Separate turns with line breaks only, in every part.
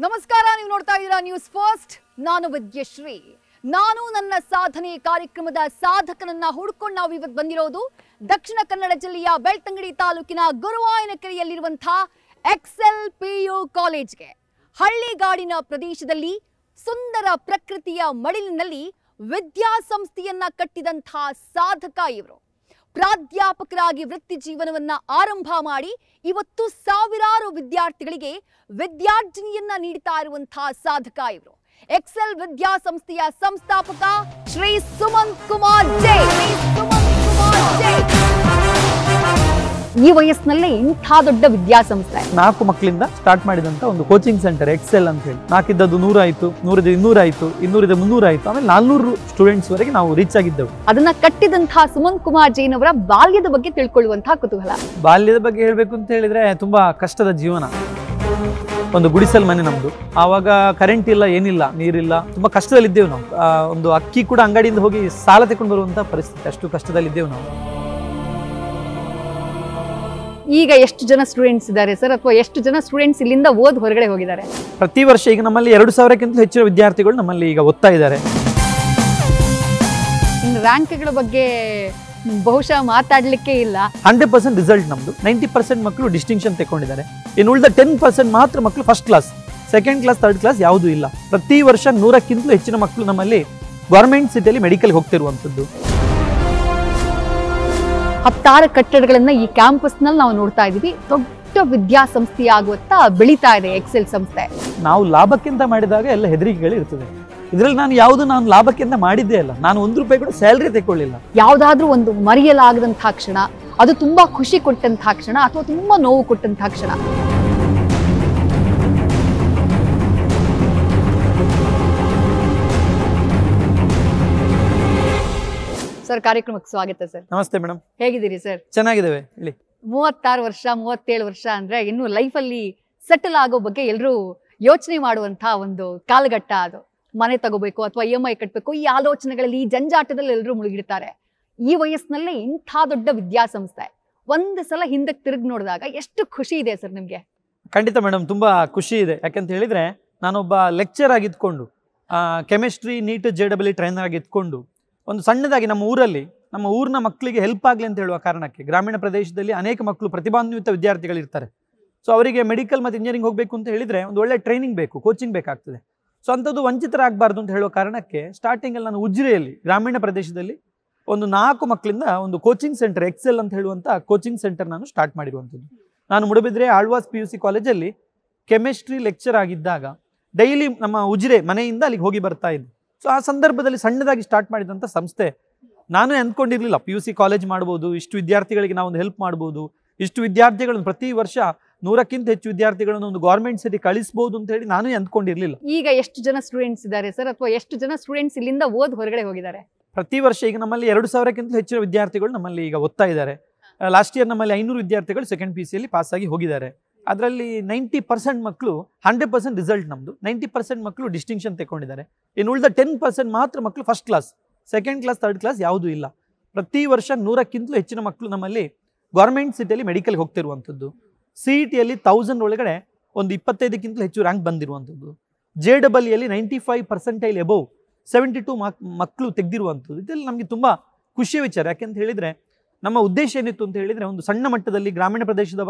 ನಮಸ್ಕಾರ, ನೀವು ನೋಡ್ತಾ ಇದ್ದೀರಾ ನ್ಯೂಸ್ ಫಸ್ಟ್. ನಾನು ವಿದ್ಯಶ್ರೀ. ನಾನು ನನ್ನ ಸಾಧನೆ ಕಾರ್ಯಕ್ರಮದ ಸಾಧಕನನ್ನ ಹುಡುಕೊಂಡು ನಾವು ಇವತ್ತು ಬಂದಿರೋದು ದಕ್ಷಿಣ ಕನ್ನಡ ಜಿಲ್ಲೆಯ ಬೆಳ್ತಂಗಡಿ ತಾಲೂಕಿನ ಗುರುವಾಯನಕೆರೆಯಲ್ಲಿರುವಂತಹ ಎಕ್ಸೆಲ್ PU ಕಾಲೇಜ್ಗೆ. ಹಳ್ಳಿಗಾಡಿನ ಪ್ರದೇಶದಲ್ಲಿ ಸುಂದರ ಪ್ರಕೃತಿಯ ಮಡಿಲಿನಲ್ಲಿ ವಿದ್ಯಾಸಂಸ್ಥೆಯನ್ನ ಕಟ್ಟಿದಂತಹ ಸಾಧಕ ಇವರು. ಪ್ರಾಧ್ಯಾಪಕರಾಗಿ ವೃತ್ತಿ ಜೀವನವನ್ನ ಆರಂಭ ಮಾಡಿ ಇವತ್ತು ಸಾವಿರಾರು ವಿದ್ಯಾರ್ಥಿಗಳಿಗೆ ವಿದ್ಯಾರ್ಜನೆಯನ್ನ ನೀಡುತ್ತಾ ಇರುವಂತಹ ಸಾಧಕ ಇವರು. ಎಕ್ಸೆಲ್ ವಿದ್ಯಾಸಂಸ್ಥೆಯ ಸಂಸ್ಥಾಪಕ ಶ್ರೀ ಸುಮಂತ್ ಕುಮಾರ್ ಜೈ. ಈ ವಯಸ್ಸಿನಲ್ಲೇ ಇಂಥ ದೊಡ್ಡ ವಿದ್ಯಾಸಂಸ್ಥೆ.
4 ಮಕ್ಕಳಿಂದ ಸ್ಟಾರ್ಟ್ ಮಾಡಿದಂತ ಒಂದು ಕೋಚಿಂಗ್ ಸೆಂಟರ್ ಎಕ್ಸೆಲ್ ಅಂತ ಹೇಳಿ. 4 100 ಆಯ್ತು, 100 200 ಆಯ್ತು, 200 300 ಆಯ್ತು, ಆಮೇಲೆ 400 ಸ್ಟೂಡೆಂಟ್ಸ್ ವರೆಗೆ ನಾವು ರೀಚ್ ಆಗಿದ್ದೆವು.
ಅದನ್ನ ಕಟ್ಟಿದಂತಹ ಸುಮಂತ್ ಕುಮಾರ್ ಜೈನ್ ಅವರ ಬಾಲ್ಯದ ಬಗ್ಗೆ ತಿಳ್ಕೊಳ್ಳುವಂತಹ ಕುತೂಹಲ.
ಬಾಲ್ಯದ ಬಗ್ಗೆ ಹೇಳ್ಬೇಕು ಅಂತ ಹೇಳಿದ್ರೆ ತುಂಬಾ ಕಷ್ಟದ ಜೀವನ. ಒಂದು ಗುಡಿಸಲ್ ಮನೆ ನಮ್ದು. ಆವಾಗ ಕರೆಂಟ್ ಇಲ್ಲ, ಏನಿಲ್ಲ, ನೀರಿಲ್ಲ, ತುಂಬಾ ಕಷ್ಟದಲ್ಲಿದ್ದೇವೆ ನಾವು. ಒಂದು ಅಕ್ಕಿ ಕೂಡ ಅಂಗಡಿಯಿಂದ ಹೋಗಿ ಸಾಲ ತಗೊಂಡು ಬರುವಂತಹ ಪರಿಸ್ಥಿತಿ, ಅಷ್ಟು ಕಷ್ಟದಲ್ಲಿದ್ದೇವೆ ನಾವು.
ಈಗ ಎಷ್ಟು ಜನ ಸ್ಟೂಡೆಂಟ್ಸ್ ಇದ್ದಾರೆ ಸರ್, ಅಥವಾ ಎಷ್ಟು ಜನ ಸ್ಟೂಡೆಂಟ್ಸ್ ಇಲ್ಲಿಂದ ಹೊರಗಡೆ ಹೋಗಿದ್ದಾರೆ?
ಪ್ರತಿ ವರ್ಷ ಈಗ ನಮ್ಮಲ್ಲಿ 2000ಕ್ಕಿಂತ ಹೆಚ್ಚಿನ ವಿದ್ಯಾರ್ಥಿಗಳು ನಮ್ಮಲ್ಲಿ ಈಗ ಓದ್ತಾ ಇದ್ದಾರೆ.
ರ್ಯಾಂಕ್ಗಳ ಬಗ್ಗೆ ಬಹುಶಃ ಮಾತಾಡ್ಲಿಕ್ಕೆ ಇಲ್ಲ.
100% ರಿಸಲ್ಟ್ ನಮ್ದು. 90% ಮಕ್ಕಳು ಡಿಸ್ಟಿಂಕ್ಷನ್ ತಗೊಂಡಿದ್ದಾರೆ. ಇನ್ನು ಉಳಿದ 10% ಮಾತ್ರ ಮಕ್ಕಳು first class, second class, third class ಯಾವುದೂ ಇಲ್ಲ. ಪ್ರತಿ ವರ್ಷ 100ಕ್ಕಿಂತಲೂ ಹೆಚ್ಚಿನ ಮಕ್ಕಳು ನಮ್ಮಲ್ಲಿ ಗವರ್ಮೆಂಟ್ ಸಿಟಿಯಲ್ಲಿ ಮೆಡಿಕಲ್ ಹೋಗ್ತಿರುವಂಥದ್ದು.
10 ಕಟ್ಟಡಗಳನ್ನ ಈ ಕ್ಯಾಂಪಸ್ ನಲ್ಲಿ ನಾವು ನೋಡ್ತಾ ಇದೀವಿ. ದೊಡ್ಡ ವಿದ್ಯಾಸಂಸ್ಥೆಯಾಗುತ್ತಾ ಬೆಳೀತಾ ಇದೆ ಎಕ್ಸೆಲ್ ಸಂಸ್ಥೆ.
ನಾವು ಲಾಭಕ್ಕಿಂತ ಮಾಡಿದಾಗ ಎಲ್ಲ ಹೆದರಿಕೆಗಳು ಇರ್ತದೆ. ಇದರಲ್ಲಿ ನಾನು ಲಾಭಕ್ಕಿಂತ ಮಾಡಿದ್ದೇ ಅಲ್ಲ. ನಾನು 1 ರೂಪಾಯಿ ಕೂಡ ಸ್ಯಾಲರಿ ತಗೊಳ್ಳಿಲ್ಲ.
ಯಾವ್ದಾದ್ರೂ ಒಂದು ಮರೆಯಲಾಗದಂತಹ ಕ್ಷಣ, ಅದು ತುಂಬಾ ಖುಷಿ ಕೊಟ್ಟಂತಹ ಕ್ಷಣ ಅಥವಾ ತುಂಬಾ ನೋವು ಕೊಟ್ಟಂತಹ ಕ್ಷಣ. ಸರ್, ಕಾರ್ಯಕ್ರಮಕ್ಕೆ ಸ್ವಾಗತ ಸರ್.
ನಮಸ್ತೆ ಮೇಡಮ್,
ಹೇಗಿದ್ದೀರಿ ಸರ್?
ಚೆನ್ನಾಗಿದ್ದೇವೆ. ಹೇಳಿ.
36 ವರ್ಷ 37 ವರ್ಷ ಅಂದ್ರೆ ಇನ್ನು ಲೈಫಲ್ಲಿ ಸೆಟಲ್ ಆಗೋ ಬಗ್ಗೆ ಎಲ್ಲರೂ ಯೋಚನೆ ಮಾಡುವಂತಹ ಒಂದು ಕಾಲಘಟ್ಟ ಅದು. ಮನೆ ತಗೋಬೇಕು ಅಥವಾ EMI ಕಟ್ಟಬೇಕು, ಈ ಆಲೋಚನೆಗಳಲ್ಲಿ, ಈ ಜಂಜಾಟದಲ್ಲಿ ಎಲ್ಲರೂ ಮುಳುಗಿರ್ತಾರೆ. ಈ ವಯಸ್ಸಿನಲ್ಲೇ ಇಂಥ ದೊಡ್ಡ ವಿದ್ಯಾಸಂಸ್ಥೆ. ಒಂದು ಸಲ ಹಿಂದಕ್ಕೆ ತಿರುಗಿ ನೋಡಿದಾಗ ಎಷ್ಟು ಖುಷಿ ಇದೆ ಸರ್ ನಿಮ್ಗೆ?
ಖಂಡಿತ ಮೇಡಮ್, ತುಂಬಾ ಖುಷಿ ಇದೆ. ಯಾಕಂತ ಹೇಳಿದ್ರೆ ನಾನೊಬ್ಬ ಲೆಕ್ಚರ್ ಆಗಿದ್ಕೊಂಡು, ಕೆಮಿಸ್ಟ್ರಿ ನೀಟ್ JEE ಟ್ರೈನರ್ ಆಗಿದ್ಕೊಂಡು, ಒಂದು ಸಣ್ಣದಾಗಿ ನಮ್ಮ ಊರಿನ ಮಕ್ಕಳಿಗೆ ಹೆಲ್ಪ್ ಆಗಲಿ ಅಂತ ಹೇಳುವ ಕಾರಣಕ್ಕೆ, ಗ್ರಾಮೀಣ ಪ್ರದೇಶದಲ್ಲಿ ಅನೇಕ ಮಕ್ಕಳು ಪ್ರತಿಭಾನ್ವಿತ ವಿದ್ಯಾರ್ಥಿಗಳಿರ್ತಾರೆ. ಸೊ ಅವರಿಗೆ ಮೆಡಿಕಲ್ ಮತ್ತು ಇಂಜಿನಿಯರಿಂಗ್ ಹೋಗಬೇಕು ಅಂತ ಹೇಳಿದ್ರೆ ಒಂದು ಒಳ್ಳೆ ಟ್ರೈನಿಂಗ್ ಬೇಕು, ಕೋಚಿಂಗ್ ಬೇಕಾಗ್ತದೆ. ಸೊ ಅಂಥದ್ದು ವಂಚಿತರಾಗಬಾರ್ದು ಅಂತ ಹೇಳುವ ಕಾರಣಕ್ಕೆ ಸ್ಟಾರ್ಟಿಂಗಲ್ಲಿ ನಾನು ಉಜಿರೆಯಲ್ಲಿ ಗ್ರಾಮೀಣ ಪ್ರದೇಶದಲ್ಲಿ ಒಂದು 4 ಮಕ್ಕಳಿಂದ ಒಂದು ಕೋಚಿಂಗ್ ಸೆಂಟರ್ ಎಕ್ಸೆಲ್ ಅಂತ ಹೇಳುವಂಥ ಕೋಚಿಂಗ್ ಸೆಂಟರ್ ನಾನು ಸ್ಟಾರ್ಟ್ ಮಾಡಿರುವಂಥದ್ದು. ನಾನು ಮುಡಬಿದ್ರೆ ಆಳ್ವಾಸ್ PUC ಕಾಲೇಜಲ್ಲಿ ಕೆಮಿಸ್ಟ್ರಿ ಲೆಕ್ಚರ್ ಆಗಿದ್ದಾಗ ಡೈಲಿ ನಮ್ಮ ಉಜಿರೆ ಮನೆಯಿಂದ ಅಲ್ಲಿಗೆ ಹೋಗಿ ಬರ್ತಾ ಇದ್ದೆ. ಸೊ ಆ ಸಂದರ್ಭದಲ್ಲಿ ಸಣ್ಣದಾಗಿ ಸ್ಟಾರ್ಟ್ ಮಾಡಿದಂಥ ಸಂಸ್ಥೆ. ನಾನು ಅಂದ್ಕೊಂಡಿರಲಿಲ್ಲ PUC ಕಾಲೇಜ್ ಮಾಡ್ಬೋದು, ಇಷ್ಟು ವಿದ್ಯಾರ್ಥಿಗಳಿಗೆ ನಾವು ಒಂದು ಹೆಲ್ಪ್ ಮಾಡ್ಬೋದು, ಇಷ್ಟು ವಿದ್ಯಾರ್ಥಿಗಳನ್ನು ಪ್ರತಿ ವರ್ಷ 100ಕ್ಕಿಂತ ಹೆಚ್ಚು ವಿದ್ಯಾರ್ಥಿಗಳನ್ನು ಒಂದು ಗೌರ್ಮೆಂಟ್ ಸಿಟಿ ಕಳಿಸ್ಬೋದು ಅಂತ ಹೇಳಿ ನಾನು ಅಂದ್ಕೊಂಡಿರಲಿಲ್ಲ.
ಈಗ ಎಷ್ಟು ಜನ ಸ್ಟೂಡೆಂಟ್ಸ್ ಇದ್ದಾರೆ ಸರ್, ಅಥವಾ ಎಷ್ಟು ಜನ ಸ್ಟೂಡೆಂಟ್ಸ್ ಇಲ್ಲಿಂದ ಹೊರಗಡೆ ಹೋಗಿದ್ದಾರೆ?
ಪ್ರತಿ ವರ್ಷ ಈಗ ನಮ್ಮಲ್ಲಿ 2000ಕ್ಕಿಂತ ಹೆಚ್ಚಿನ ವಿದ್ಯಾರ್ಥಿಗಳು ನಮ್ಮಲ್ಲಿ ಈಗ ಓದ್ತಾ ಇದ್ದಾರೆ. ಲಾಸ್ಟ್ ಇಯರ್ ನಮ್ಮಲ್ಲಿ 500 ವಿದ್ಯಾರ್ಥಿಗಳು ಸೆಕೆಂಡ್ PUCಯಲ್ಲಿ ಪಾಸ್ ಆಗಿ ಹೋಗಿದ್ದಾರೆ. ಅದರಲ್ಲಿ 90% ಮಕ್ಕಳು 100% ರಿಸಲ್ಟ್ ನಮ್ಮದು. 90% ಮಕ್ಕಳು ಡಿಸ್ಟಿಂಕ್ಷನ್ ತಗೊಂಡಿದ್ದಾರೆ. ಇನ್ನು ಉಳಿದ 10% ಮಾತ್ರ ಮಕ್ಕಳು first class, second class, third class ಯಾವುದೂ ಇಲ್ಲ. ಪ್ರತಿ ವರ್ಷ 100ಕ್ಕಿಂತಲೂ ಹೆಚ್ಚಿನ ಮಕ್ಕಳು ನಮ್ಮಲ್ಲಿ ಗೌರ್ಮೆಂಟ್ ಸಿಟಿಯಲ್ಲಿ ಮೆಡಿಕಲ್ ಹೋಗ್ತಿರುವಂಥದ್ದು. CETಯಲ್ಲಿ 1000 ಒಳಗಡೆ ಒಂದು 25ಕ್ಕಿಂತಲೂ ಹೆಚ್ಚು ರ್ಯಾಂಕ್ ಬಂದಿರುವಂಥದ್ದು. JEEಯಲ್ಲಿ 95% ಎಬೋವ್ 72 ಮಕ್ಕಳು ತೆಗೆದಿರುವಂಥದ್ದು. ಇದೆಲ್ಲ ನಮಗೆ ತುಂಬ ಖುಷಿಯ ವಿಚಾರ. ಯಾಕೆಂತ ಹೇಳಿದರೆ ನಮ್ಮ ಉದ್ದೇಶ ಏನಿತ್ತು ಅಂತ ಹೇಳಿದರೆ ಒಂದು ಸಣ್ಣ ಮಟ್ಟದಲ್ಲಿ ಗ್ರಾಮೀಣ ಪ್ರದೇಶದ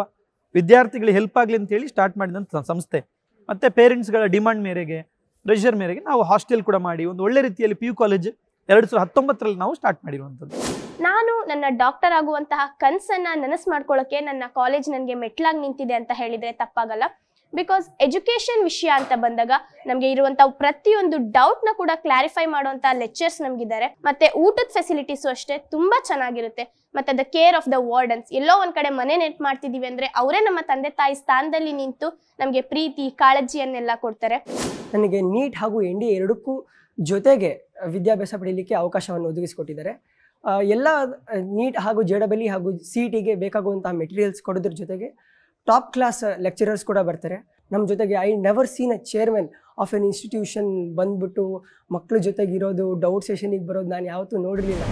ವಿದ್ಯಾರ್ಥಿಗಳಿಗೆ ಹೆಲ್ಪ್ ಆಗಲಿ ಅಂತ ಹೇಳಿ ಸ್ಟಾರ್ಟ್ ಮಾಡಿದಂಥ ಸಂಸ್ಥೆ. ಮತ್ತು ಪೇರೆಂಟ್ಸ್ಗಳ ಡಿಮಾಂಡ್ ಮೇರೆಗೆ, ಪ್ರೆಷರ್ ಮೇರೆಗೆ ನಾವು ಹಾಸ್ಟೆಲ್ ಕೂಡ ಮಾಡಿ ಒಂದು ಒಳ್ಳೆ ರೀತಿಯಲ್ಲಿ PU ಕಾಲೇಜ್ 2019ರಲ್ಲಿ ನಾವು ಸ್ಟಾರ್ಟ್ ಮಾಡಿರುವಂಥದ್ದು.
ನಾನು ನನ್ನ ಡಾಕ್ಟರ್ ಆಗುವಂತಹ ಕನಸನ್ನ ನನಸು ಮಾಡ್ಕೊಳ್ಳೋಕೆ ನನ್ನ ಕಾಲೇಜ್ ನನಗೆ ಮೆಟ್ಲಾಗಿ ನಿಂತಿದೆ ಅಂತ ಹೇಳಿದರೆ ತಪ್ಪಾಗಲ್ಲ. ಬಿಕಾಸ್ ಎಜುಕೇಷನ್ ವಿಷಯ ಅಂತ ಬಂದಾಗ ನಮಗೆ ಇರುವಂಥ ಪ್ರತಿಯೊಂದು ಡೌಟ್ನ ಕೂಡ ಕ್ಲಾರಿಫೈ ಮಾಡುವಂಥ ಲೆಕ್ಚರ್ಸ್ ನಮಗಿದ್ದಾರೆ. ಮತ್ತು ಊಟದ ಫೆಸಿಲಿಟೀಸು ಅಷ್ಟೇ ತುಂಬ ಚೆನ್ನಾಗಿರುತ್ತೆ. ಮತ್ತು the care of the wardens, ಎಲ್ಲೋ ಒಂದು ಕಡೆ ಮನೆ ನೆಟ್ ಮಾಡ್ತಿದ್ದೀವಿ ಅಂದರೆ ಅವರೇ ನಮ್ಮ ತಂದೆ ತಾಯಿ ಸ್ಥಾನದಲ್ಲಿ ನಿಂತು ನಮಗೆ ಪ್ರೀತಿ ಕಾಳಜಿಯನ್ನೆಲ್ಲ ಕೊಡ್ತಾರೆ.
ನನಗೆ ನೀಟ್ ಹಾಗೂ NDA ಎರಡಕ್ಕೂ ಜೊತೆಗೆ ವಿದ್ಯಾಭ್ಯಾಸ ಪಡೆಯಲಿಕ್ಕೆ ಅವಕಾಶವನ್ನು ಒದಗಿಸಿಕೊಟ್ಟಿದ್ದಾರೆ. ಎಲ್ಲ ನೀಟ್ ಹಾಗೂ JEE ಹಾಗೂ CETಗೆ ಬೇಕಾಗುವಂತಹ ಮೆಟೀರಿಯಲ್ಸ್ ಕೊಡೋದ್ರ ಜೊತೆಗೆ ಟಾಪ್ ಕ್ಲಾಸ್ ಲೆಕ್ಚರರ್ಸ್ ಕೂಡ ಬರ್ತಾರೆ ನಮ್ಮ ಜೊತೆಗೆ. I never seen a chairman of N institution ಬಂದ್ಬಿಟ್ಟು ಮಕ್ಕಳ ಜೊತೆಗೆ ಇರೋದು, ಡೌಟ್ ಸೆಷನಿಗೆ ಬರೋದು ನಾನು ಯಾವತ್ತೂ ನೋಡಿರಲಿಲ್ಲ.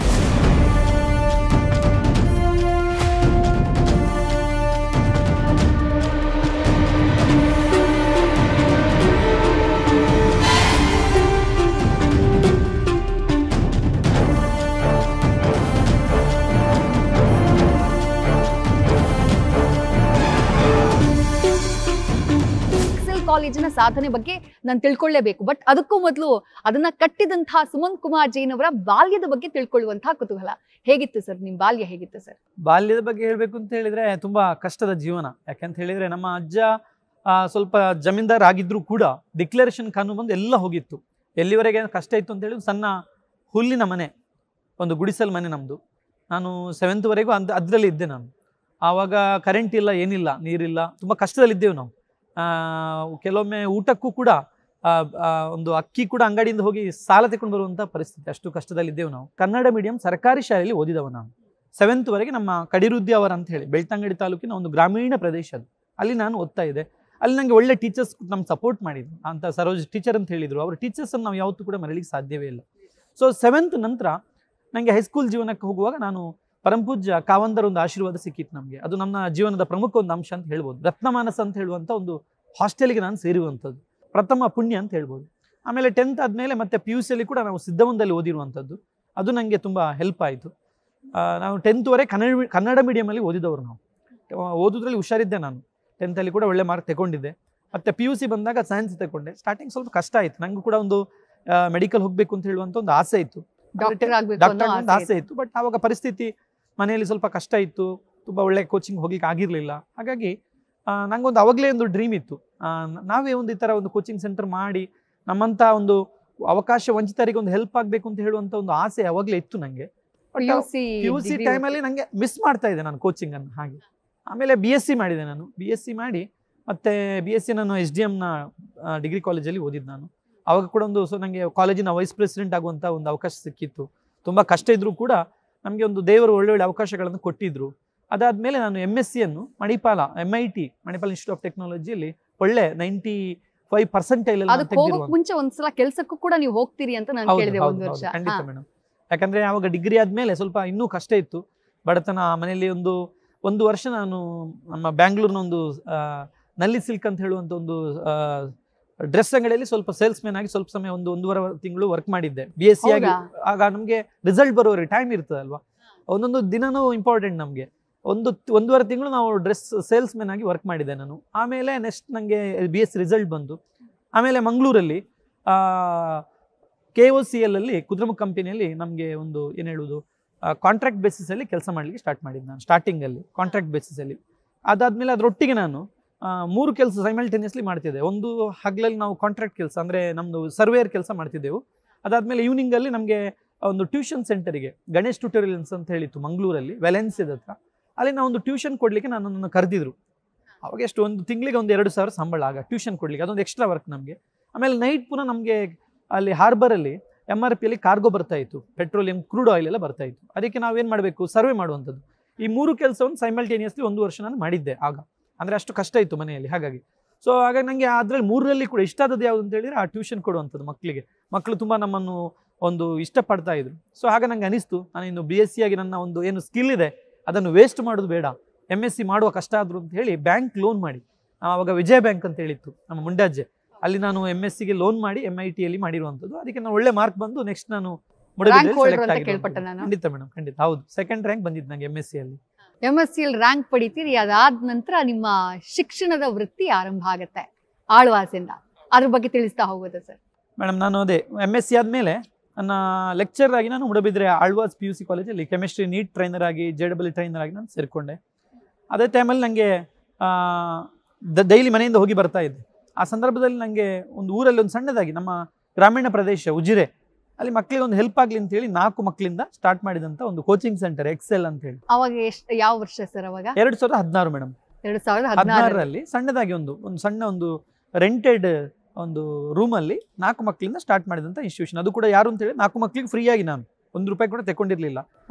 ಕಾಲೇಜಿನ ಸಾಧನೆ ಬಗ್ಗೆ ನಾನು ತಿಳ್ಕೊಳ್ಳೇಬೇಕು. ಬಟ್ ಅದಕ್ಕೂ ಮೊದಲು ಅದನ್ನ ಕಟ್ಟಿದಂತಹ ಸುಮಂತ್ ಕುಮಾರ್ ಜೈನ್ ಅವರ ಬಾಲ್ಯದ ಬಗ್ಗೆ ತಿಳ್ಕೊಳ್ಳುವಂತಹ ಕುತೂಹಲ. ಹೇಗಿತ್ತು ಸರ್ ನಿಮ್ ಬಾಲ್ಯ, ಹೇಗಿತ್ತು ಸರ್?
ಬಾಲ್ಯದ ಬಗ್ಗೆ ಹೇಳ್ಬೇಕು ಅಂತ ಹೇಳಿದ್ರೆ ತುಂಬಾ ಕಷ್ಟದ ಜೀವನ. ಯಾಕಂತ ಹೇಳಿದ್ರೆ ನಮ್ಮ ಅಜ್ಜ ಸ್ವಲ್ಪ ಜಮೀನ್ದಾರ್ ಆಗಿದ್ರು ಕೂಡ ಡಿಕ್ಲರೇಷನ್ ಕಾನೂನು ಬಂದು ಎಲ್ಲ ಹೋಗಿತ್ತು. ಎಲ್ಲಿವರೆಗೆ ಕಷ್ಟ ಇತ್ತು ಅಂತ ಹೇಳಿ ಸಣ್ಣ ಹುಲ್ಲಿನ ಮನೆ, ಒಂದು ಗುಡಿಸಲ್ ಮನೆ ನಮ್ಮದು. ನಾನು 7th ವರೆಗೂ ಅದರಲ್ಲಿ ಇದ್ದೆ ನಾನು. ಆವಾಗ ಕರೆಂಟ್ ಇಲ್ಲ, ಏನಿಲ್ಲ, ನೀರಿಲ್ಲ, ತುಂಬ ಕಷ್ಟದಲ್ಲಿದ್ದೆವು ನಾವು. ಕೆಲವೊಮ್ಮೆ ಊಟಕ್ಕೂ ಕೂಡ ಒಂದು ಅಕ್ಕಿ ಕೂಡ ಅಂಗಡಿಯಿಂದ ಹೋಗಿ ಸಾಲ ತಗೊಂಡು ಬರುವಂಥ ಪರಿಸ್ಥಿತಿ, ಅಷ್ಟು ಕಷ್ಟದಲ್ಲಿದ್ದೆವು ನಾವು. ಕನ್ನಡ ಮೀಡಿಯಂ ಸರ್ಕಾರಿ ಶಾಲೆಯಲ್ಲಿ ಓದಿದವ ನಾನು. 7th ವರೆಗೆ ನಮ್ಮ ಕಡಿರುದ್ದಿ ಅವರ ಅಂತ ಹೇಳಿ ಬೆಳ್ತಂಗಡಿ ತಾಲೂಕಿನ ಒಂದು ಗ್ರಾಮೀಣ ಪ್ರದೇಶ ಅದು, ಅಲ್ಲಿ ನಾನು ಓದ್ತಾ ಇದ್ದೆ. ಅಲ್ಲಿ ನನಗೆ ಒಳ್ಳೆ ಟೀಚರ್ಸ್ ನಮ್ಗೆ ಸಪೋರ್ಟ್ ಮಾಡಿದ್ರು ಅಂತ ಸರೋಜ್ ಟೀಚರ್ ಅಂತ ಹೇಳಿದರು. ಅವ್ರ ಟೀಚರ್ಸನ್ನು ನಾವು ಯಾವತ್ತೂ ಕೂಡ ಮರೀಲಿಕ್ಕೆ ಸಾಧ್ಯವೇ ಇಲ್ಲ. ಸೊ 7th ನಂತರ ನನಗೆ ಹೈಸ್ಕೂಲ್ ಜೀವನಕ್ಕೆ ಹೋಗುವಾಗ ನಾನು ಪರಮಪೂಜ್ಯ ಕಾವಂದರ ಒಂದು ಆಶೀರ್ವಾದ ಸಿಕ್ಕಿತ್ತು ನಮಗೆ. ಅದು ನಮ್ಮ ಜೀವನದ ಪ್ರಮುಖ ಒಂದು ಅಂಶ ಅಂತ ಹೇಳ್ಬೋದು. ರತ್ನಮಾನಸ ಅಂತ ಹೇಳುವಂಥ ಒಂದು ಹಾಸ್ಟೆಲ್ಗೆ ನಾನು ಸೇರುವಂಥದ್ದು ಪ್ರಥಮ ಪುಣ್ಯ ಅಂತ ಹೇಳ್ಬೋದು. ಆಮೇಲೆ 10th ಆದಮೇಲೆ ಮತ್ತೆ PUC ಅಲ್ಲಿ ಕೂಡ ನಾವು ಸಿದ್ಧವನದಲ್ಲಿ ಓದಿರುವಂಥದ್ದು, ಅದು ನನಗೆ ತುಂಬ ಹೆಲ್ಪ್ ಆಯಿತು. ನಾವು 10th ವರೆಗೆ ಕನ್ನಡ ಮೀಡಿಯಮಲ್ಲಿ ಓದಿದವರು. ನಾವು ಓದೋದ್ರಲ್ಲಿ ಹುಷಾರಿದ್ದೆ ನಾನು. 10th ಅಲ್ಲಿ ಕೂಡ ಒಳ್ಳೆ ಮಾರ್ಕ್ ತಗೊಂಡಿದ್ದೆ. ಮತ್ತು PUC ಬಂದಾಗ ಸೈನ್ಸ್ ತಗೊಂಡೆ. ಸ್ಟಾರ್ಟಿಂಗ್ ಸ್ವಲ್ಪ ಕಷ್ಟ ಆಯಿತು. ನನಗೂ ಕೂಡ ಒಂದು ಮೆಡಿಕಲ್ ಹೋಗಬೇಕು ಅಂತ ಹೇಳುವಂಥ ಒಂದು ಆಸೆ ಇತ್ತು, ಡಾಕ್ಟರ್ ಆಸೆ ಇತ್ತು. ಬಟ್ ಆವಾಗ ಪರಿಸ್ಥಿತಿ ಮನೆಯಲ್ಲಿ ಸ್ವಲ್ಪ ಕಷ್ಟ ಇತ್ತು, ತುಂಬ ಒಳ್ಳೆ ಕೋಚಿಂಗ್ ಹೋಗ್ಲಿಕ್ಕೆ ಆಗಿರಲಿಲ್ಲ. ಹಾಗಾಗಿ ನಂಗೊಂದು ಅವಾಗಲೇ ಒಂದು ಡ್ರೀಮ್ ಇತ್ತು, ನಾವೇ ಒಂದು ಈ ಥರ ಒಂದು ಕೋಚಿಂಗ್ ಸೆಂಟರ್ ಮಾಡಿ ನಮ್ಮಂಥ ಒಂದು ಅವಕಾಶ ವಂಚಿತರಿಗೆ ಒಂದು ಹೆಲ್ಪ್ ಆಗಬೇಕು ಅಂತ ಹೇಳುವಂಥ ಒಂದು ಆಸೆ ಅವಾಗಲೇ ಇತ್ತು ನನಗೆ. PUC ಟೈಮಲ್ಲಿ ನನಗೆ ಮಿಸ್ ಮಾಡ್ತಾ ಇದ್ದೆ ನಾನು ಕೋಚಿಂಗನ್ನು. ಹಾಗೆ ಆಮೇಲೆ BSc ಮಾಡಿದೆ ನಾನು. BSc ಮಾಡಿ ಮತ್ತು BSc ನಾನು SDMನ ಡಿಗ್ರಿ ಕಾಲೇಜಲ್ಲಿ ಓದಿದ್ದು ನಾನು. ಆವಾಗ ಕೂಡ ಒಂದು ನನಗೆ ಕಾಲೇಜಿನ ವೈಸ್ ಪ್ರೆಸಿಡೆಂಟ್ ಆಗುವಂಥ ಒಂದು ಅವಕಾಶ ಸಿಕ್ಕಿತ್ತು. ತುಂಬ ಕಷ್ಟ ಇದ್ದರೂ ಕೂಡ ನಮಗೆ ಒಂದು ದೇವರು ಒಳ್ಳೊಳ್ಳೆ ಅವಕಾಶಗಳನ್ನು ಕೊಟ್ಟಿದ್ದರು. ಅದಾದಮೇಲೆ ನಾನು MScಯನ್ನು Manipal MIT Manipal institute of ಟೆಕ್ನಾಲಜಿಯಲ್ಲಿ ಒಳ್ಳೆ 95%
ಮುಂಚೆ ಒಂದ್ಸಲ ಕೆಲಸಕ್ಕೂ ಕೂಡ ನೀವು ಹೋಗ್ತೀರಿ ಅಂತ ನಾನು ಕೇಳಿದೆ. ಒಂದು ವರ್ಷ
ಖಂಡಿತ ಮೇಡಮ್. ಯಾಕಂದರೆ ಆವಾಗ ಡಿಗ್ರಿ ಆದಮೇಲೆ ಸ್ವಲ್ಪ ಇನ್ನೂ ಕಷ್ಟ ಇತ್ತು, ಬಡತನ. ಮನೆಯಲ್ಲಿ ಒಂದು ವರ್ಷ ನಾನು ನಮ್ಮ ಬ್ಯಾಂಗ್ಳೂರ್ನ ಒಂದು ನಲ್ಲಿ ಸಿಲ್ಕ್ ಅಂತ ಹೇಳುವಂಥ ಒಂದು ಡ್ರೆಸ್ ಅಂಗಡಿಯಲ್ಲಿ ಸ್ವಲ್ಪ ಸೇಲ್ಸ್ ಮ್ಯಾನ್ ಆಗಿ ಸ್ವಲ್ಪ ಸಮಯ ಒಂದೂವರೆ ತಿಂಗಳು ವರ್ಕ್ ಮಾಡಿದ್ದೆ BSc ಆಗಿ. ಆಗ ನಮಗೆ ರಿಸಲ್ಟ್ ಬರೋವರೆಗೆ ಟೈಮ್ ಇರ್ತದಲ್ವಾ, ಒಂದೊಂದು ದಿನನೂ ಇಂಪಾರ್ಟೆಂಟ್ ನಮಗೆ. ಒಂದೂವರೆ ತಿಂಗಳು ನಾವು ಡ್ರೆಸ್ ಸೇಲ್ಸ್ ಮ್ಯಾನ್ ಆಗಿ ವರ್ಕ್ ಮಾಡಿದ್ದೆ ನಾನು. ಆಮೇಲೆ ನೆಕ್ಸ್ಟ್ ನನಗೆ BSc ರಿಸಲ್ಟ್ ಬಂತು. ಆಮೇಲೆ ಮಂಗಳೂರಲ್ಲಿ KOCL ಅಲ್ಲಿ ಕುದ್ರೆಮುಖ ಕಂಪನಿಯಲ್ಲಿ ನಮಗೆ ಒಂದು ಏನು ಹೇಳುವುದು ಕಾಂಟ್ರಾಕ್ಟ್ ಬೇಸಿಸಲ್ಲಿ ಕೆಲಸ ಮಾಡಲಿಕ್ಕೆ ಸ್ಟಾರ್ಟ್ ಮಾಡಿದ್ದು ನಾನು. ಸ್ಟಾರ್ಟಿಂಗಲ್ಲಿ ಕಾಂಟ್ರಾಕ್ಟ್ ಬೇಸಿಸಲ್ಲಿ. ಅದಾದಮೇಲೆ ಅದರೊಟ್ಟಿಗೆ ನಾನು 3 ಕೆಲಸ ಸೈಮಲ್ಟೇನಿಯಸ್ಲಿ ಮಾಡ್ತಿದ್ದೆ. ಒಂದು ಹಗಲಲ್ಲಿ ನಾವು ಕಾಂಟ್ರಾಕ್ಟ್ ಕೆಲಸ ಅಂದರೆ ನಮ್ಮದು ಸರ್ವೇಯರ್ ಕೆಲಸ ಮಾಡ್ತಿದ್ದೆವು. ಅದಾದಮೇಲೆ ಈವ್ನಿಂಗಲ್ಲಿ ನಮಗೆ ಒಂದು ಟ್ಯೂಷನ್ ಸೆಂಟರಿಗೆ ಗಣೇಶ್ ಟ್ಯೂಟೋರಿಯಲ್ಸ್ ಅಂತ ಹೇಳಿತ್ತು ಮಂಗಳೂರಲ್ಲಿ, ವೆಲೆನ್ಸಿದ ಹತ್ರ. ಅಲ್ಲಿ ನಾವು ಒಂದು ಟ್ಯೂಷನ್ ಕೊಡಲಿಕ್ಕೆ ನನ್ನನ್ನು ಕರೆದಿದ್ರು. ಅವಾಗ ಎಷ್ಟು ಒಂದು ತಿಂಗಳಿಗೆ ಒಂದು 2,000 ಸಂಬಳ ಆಗ ಟ್ಯೂಷನ್ ಕೊಡಲಿಕ್ಕೆ, ಅದೊಂದು ಎಕ್ಸ್ಟ್ರಾ ವರ್ಕ್ ನಮಗೆ. ಆಮೇಲೆ ನೈಟ್ ಪುನಃ ನಮಗೆ ಅಲ್ಲಿ ಹಾರ್ಬರಲ್ಲಿ MRPಯಲ್ಲಿ ಕಾರ್ಗೋ ಬರ್ತಾ ಇತ್ತು, ಪೆಟ್ರೋಲಿಯಂ ಕ್ರೂಡ್ ಆಯಿಲ್ ಎಲ್ಲ ಬರ್ತಾ ಇತ್ತು. ಅದಕ್ಕೆ ನಾವೇನು ಮಾಡಬೇಕು, ಸರ್ವೆ ಮಾಡುವಂಥದ್ದು. ಈ 3 ಕೆಲಸವನ್ನು ಸೈಮಲ್ಟೇನಿಯಸ್ಲಿ 1 ವರ್ಷ ನಾನು ಮಾಡಿದ್ದೆ ಆಗ. ಅಂದರೆ ಅಷ್ಟು ಕಷ್ಟ ಇತ್ತು ಮನೆಯಲ್ಲಿ. ಹಾಗಾಗಿ ಹಾಗಾಗಿ ನನಗೆ ಅದರಲ್ಲಿ 3ರಲ್ಲಿ ಕೂಡ ಇಷ್ಟ ಆದದ್ದು ಯಾವುದು ಅಂತ ಹೇಳಿದರೆ ಆ ಟ್ಯೂಷನ್ ಕೊಡುವಂಥದ್ದು ಮಕ್ಕಳಿಗೆ. ಮಕ್ಕಳು ತುಂಬ ನಮ್ಮನ್ನು ಒಂದು ಇಷ್ಟಪಡ್ತಾ ಇದ್ರು. ಹಾಗೆ ನನಗೆ ಅನಿಸ್ತು, ನಾನು ಇನ್ನು BSc ಆಗಿ ನನ್ನ ಒಂದು ಏನು ಸ್ಕಿಲ್ ಇದೆ ಅದನ್ನು ವೇಸ್ಟ್ ಮಾಡೋದು ಬೇಡ, MSc ಮಾಡುವ ಕಷ್ಟ ಆದರು ಅಂತ ಹೇಳಿ ಬ್ಯಾಂಕ್ ಲೋನ್ ಮಾಡಿ, ಆವಾಗ ವಿಜಯ ಬ್ಯಾಂಕ್ ಅಂತ ಹೇಳಿತ್ತು ನಮ್ಮ ಮುಂಡಾಜೆ, ಅಲ್ಲಿ ನಾನು MScಗೆ ಲೋನ್ ಮಾಡಿ MITಯಲ್ಲಿ ಮಾಡಿರುವಂಥದ್ದು. ಅದಕ್ಕೆ ನಾನು ಒಳ್ಳೆ ಮಾರ್ಕ್ ಬಂದು ನೆಕ್ಸ್ಟ್ ನಾನು ಖಂಡಿತ ಮೇಡಮ್, ಖಂಡಿತ ಹೌದು. 2nd ರ್ಯಾಂಕ್ ಬಂದಿದ್ದು ನನಗೆ MScಯಲ್ಲಿ.
MScಯಲ್ಲಿ ರ್ಯಾಂಕ್ ಪಡಿತೀರಿ. ಅದಾದ ನಂತರ ನಿಮ್ಮ ಶಿಕ್ಷಣದ ವೃತ್ತಿ ಆರಂಭ ಆಗುತ್ತೆ ಆಳ್ವಾಸಿಂದ. ಅದ್ರ ಬಗ್ಗೆ ತಿಳಿಸ್ತಾ ಹೋಗೋದು ಸರ್?
ಮೇಡಮ್, ನಾನು ಅದೇ MSc ಆದಮೇಲೆ ನನ್ನ ಲೆಕ್ಚರ್ ಆಗಿ ನಾನು ಮೂಡಬಿದ್ರೆ ಆಳ್ವಾಸ್ PUC ಕಾಲೇಜಲ್ಲಿ ಕೆಮಿಸ್ಟ್ರಿ ನೀಟ್ ಟ್ರೈನರ್ ಆಗಿ JEE ಟ್ರೈನರ್ ಆಗಿ ನಾನು ಸೇರಿಕೊಂಡೆ. ಅದೇ ಟೈಮಲ್ಲಿ ನನಗೆ ಡೈಲಿ ಮನೆಯಿಂದ ಹೋಗಿ ಬರ್ತಾ ಇದ್ದೆ. ಆ ಸಂದರ್ಭದಲ್ಲಿ ನನಗೆ ಒಂದು ಊರಲ್ಲಿ ಒಂದು ಸಣ್ಣದಾಗಿ ನಮ್ಮ ಗ್ರಾಮೀಣ ಪ್ರದೇಶ ಉಜಿರೆ, ಅಲ್ಲಿ ಮಕ್ಕಳಿಗೆ ಒಂದು ಹೆಲ್ಪ್ ಆಗಲಿ ಅಂತ ಹೇಳಿ 4 ಮಕ್ಕಳಿಂದ ಸ್ಟಾರ್ಟ್ ಮಾಡಿದಂಥ ಒಂದು ಕೋಚಿಂಗ್ ಸೆಂಟರ್ ಎಕ್ಸೆಲ್ ಅಂತ ಹೇಳಿ.
ಅವಾಗ ಯಾವ ವರ್ಷ ಸರ್? ಅವಾಗ
2016 ಮೇಡಮ್. 2016ರಲ್ಲಿ ಸಣ್ಣದಾಗಿ ಒಂದು ಸಣ್ಣ ಒಂದು ರೆಂಟೆಡ್ ಒಂದು ರೂಮಲ್ಲಿ 4 ಮಕ್ಕಳಿಂದ ಸ್ಟಾರ್ಟ್ ಮಾಡಿದಂಥ ಇನ್ಸ್ಟಿಟ್ಯೂಷನ್. ಅದು ಕೂಡ ಯಾರು ಅಂತ ಹೇಳಿ 4 ಮಕ್ಕಳಿಗೆ ಫ್ರೀ ಆಗಿ, ನಾನು ₹1 ಕೂಡ ತಗೊಂಡಿರಲಿಲ್ಲ.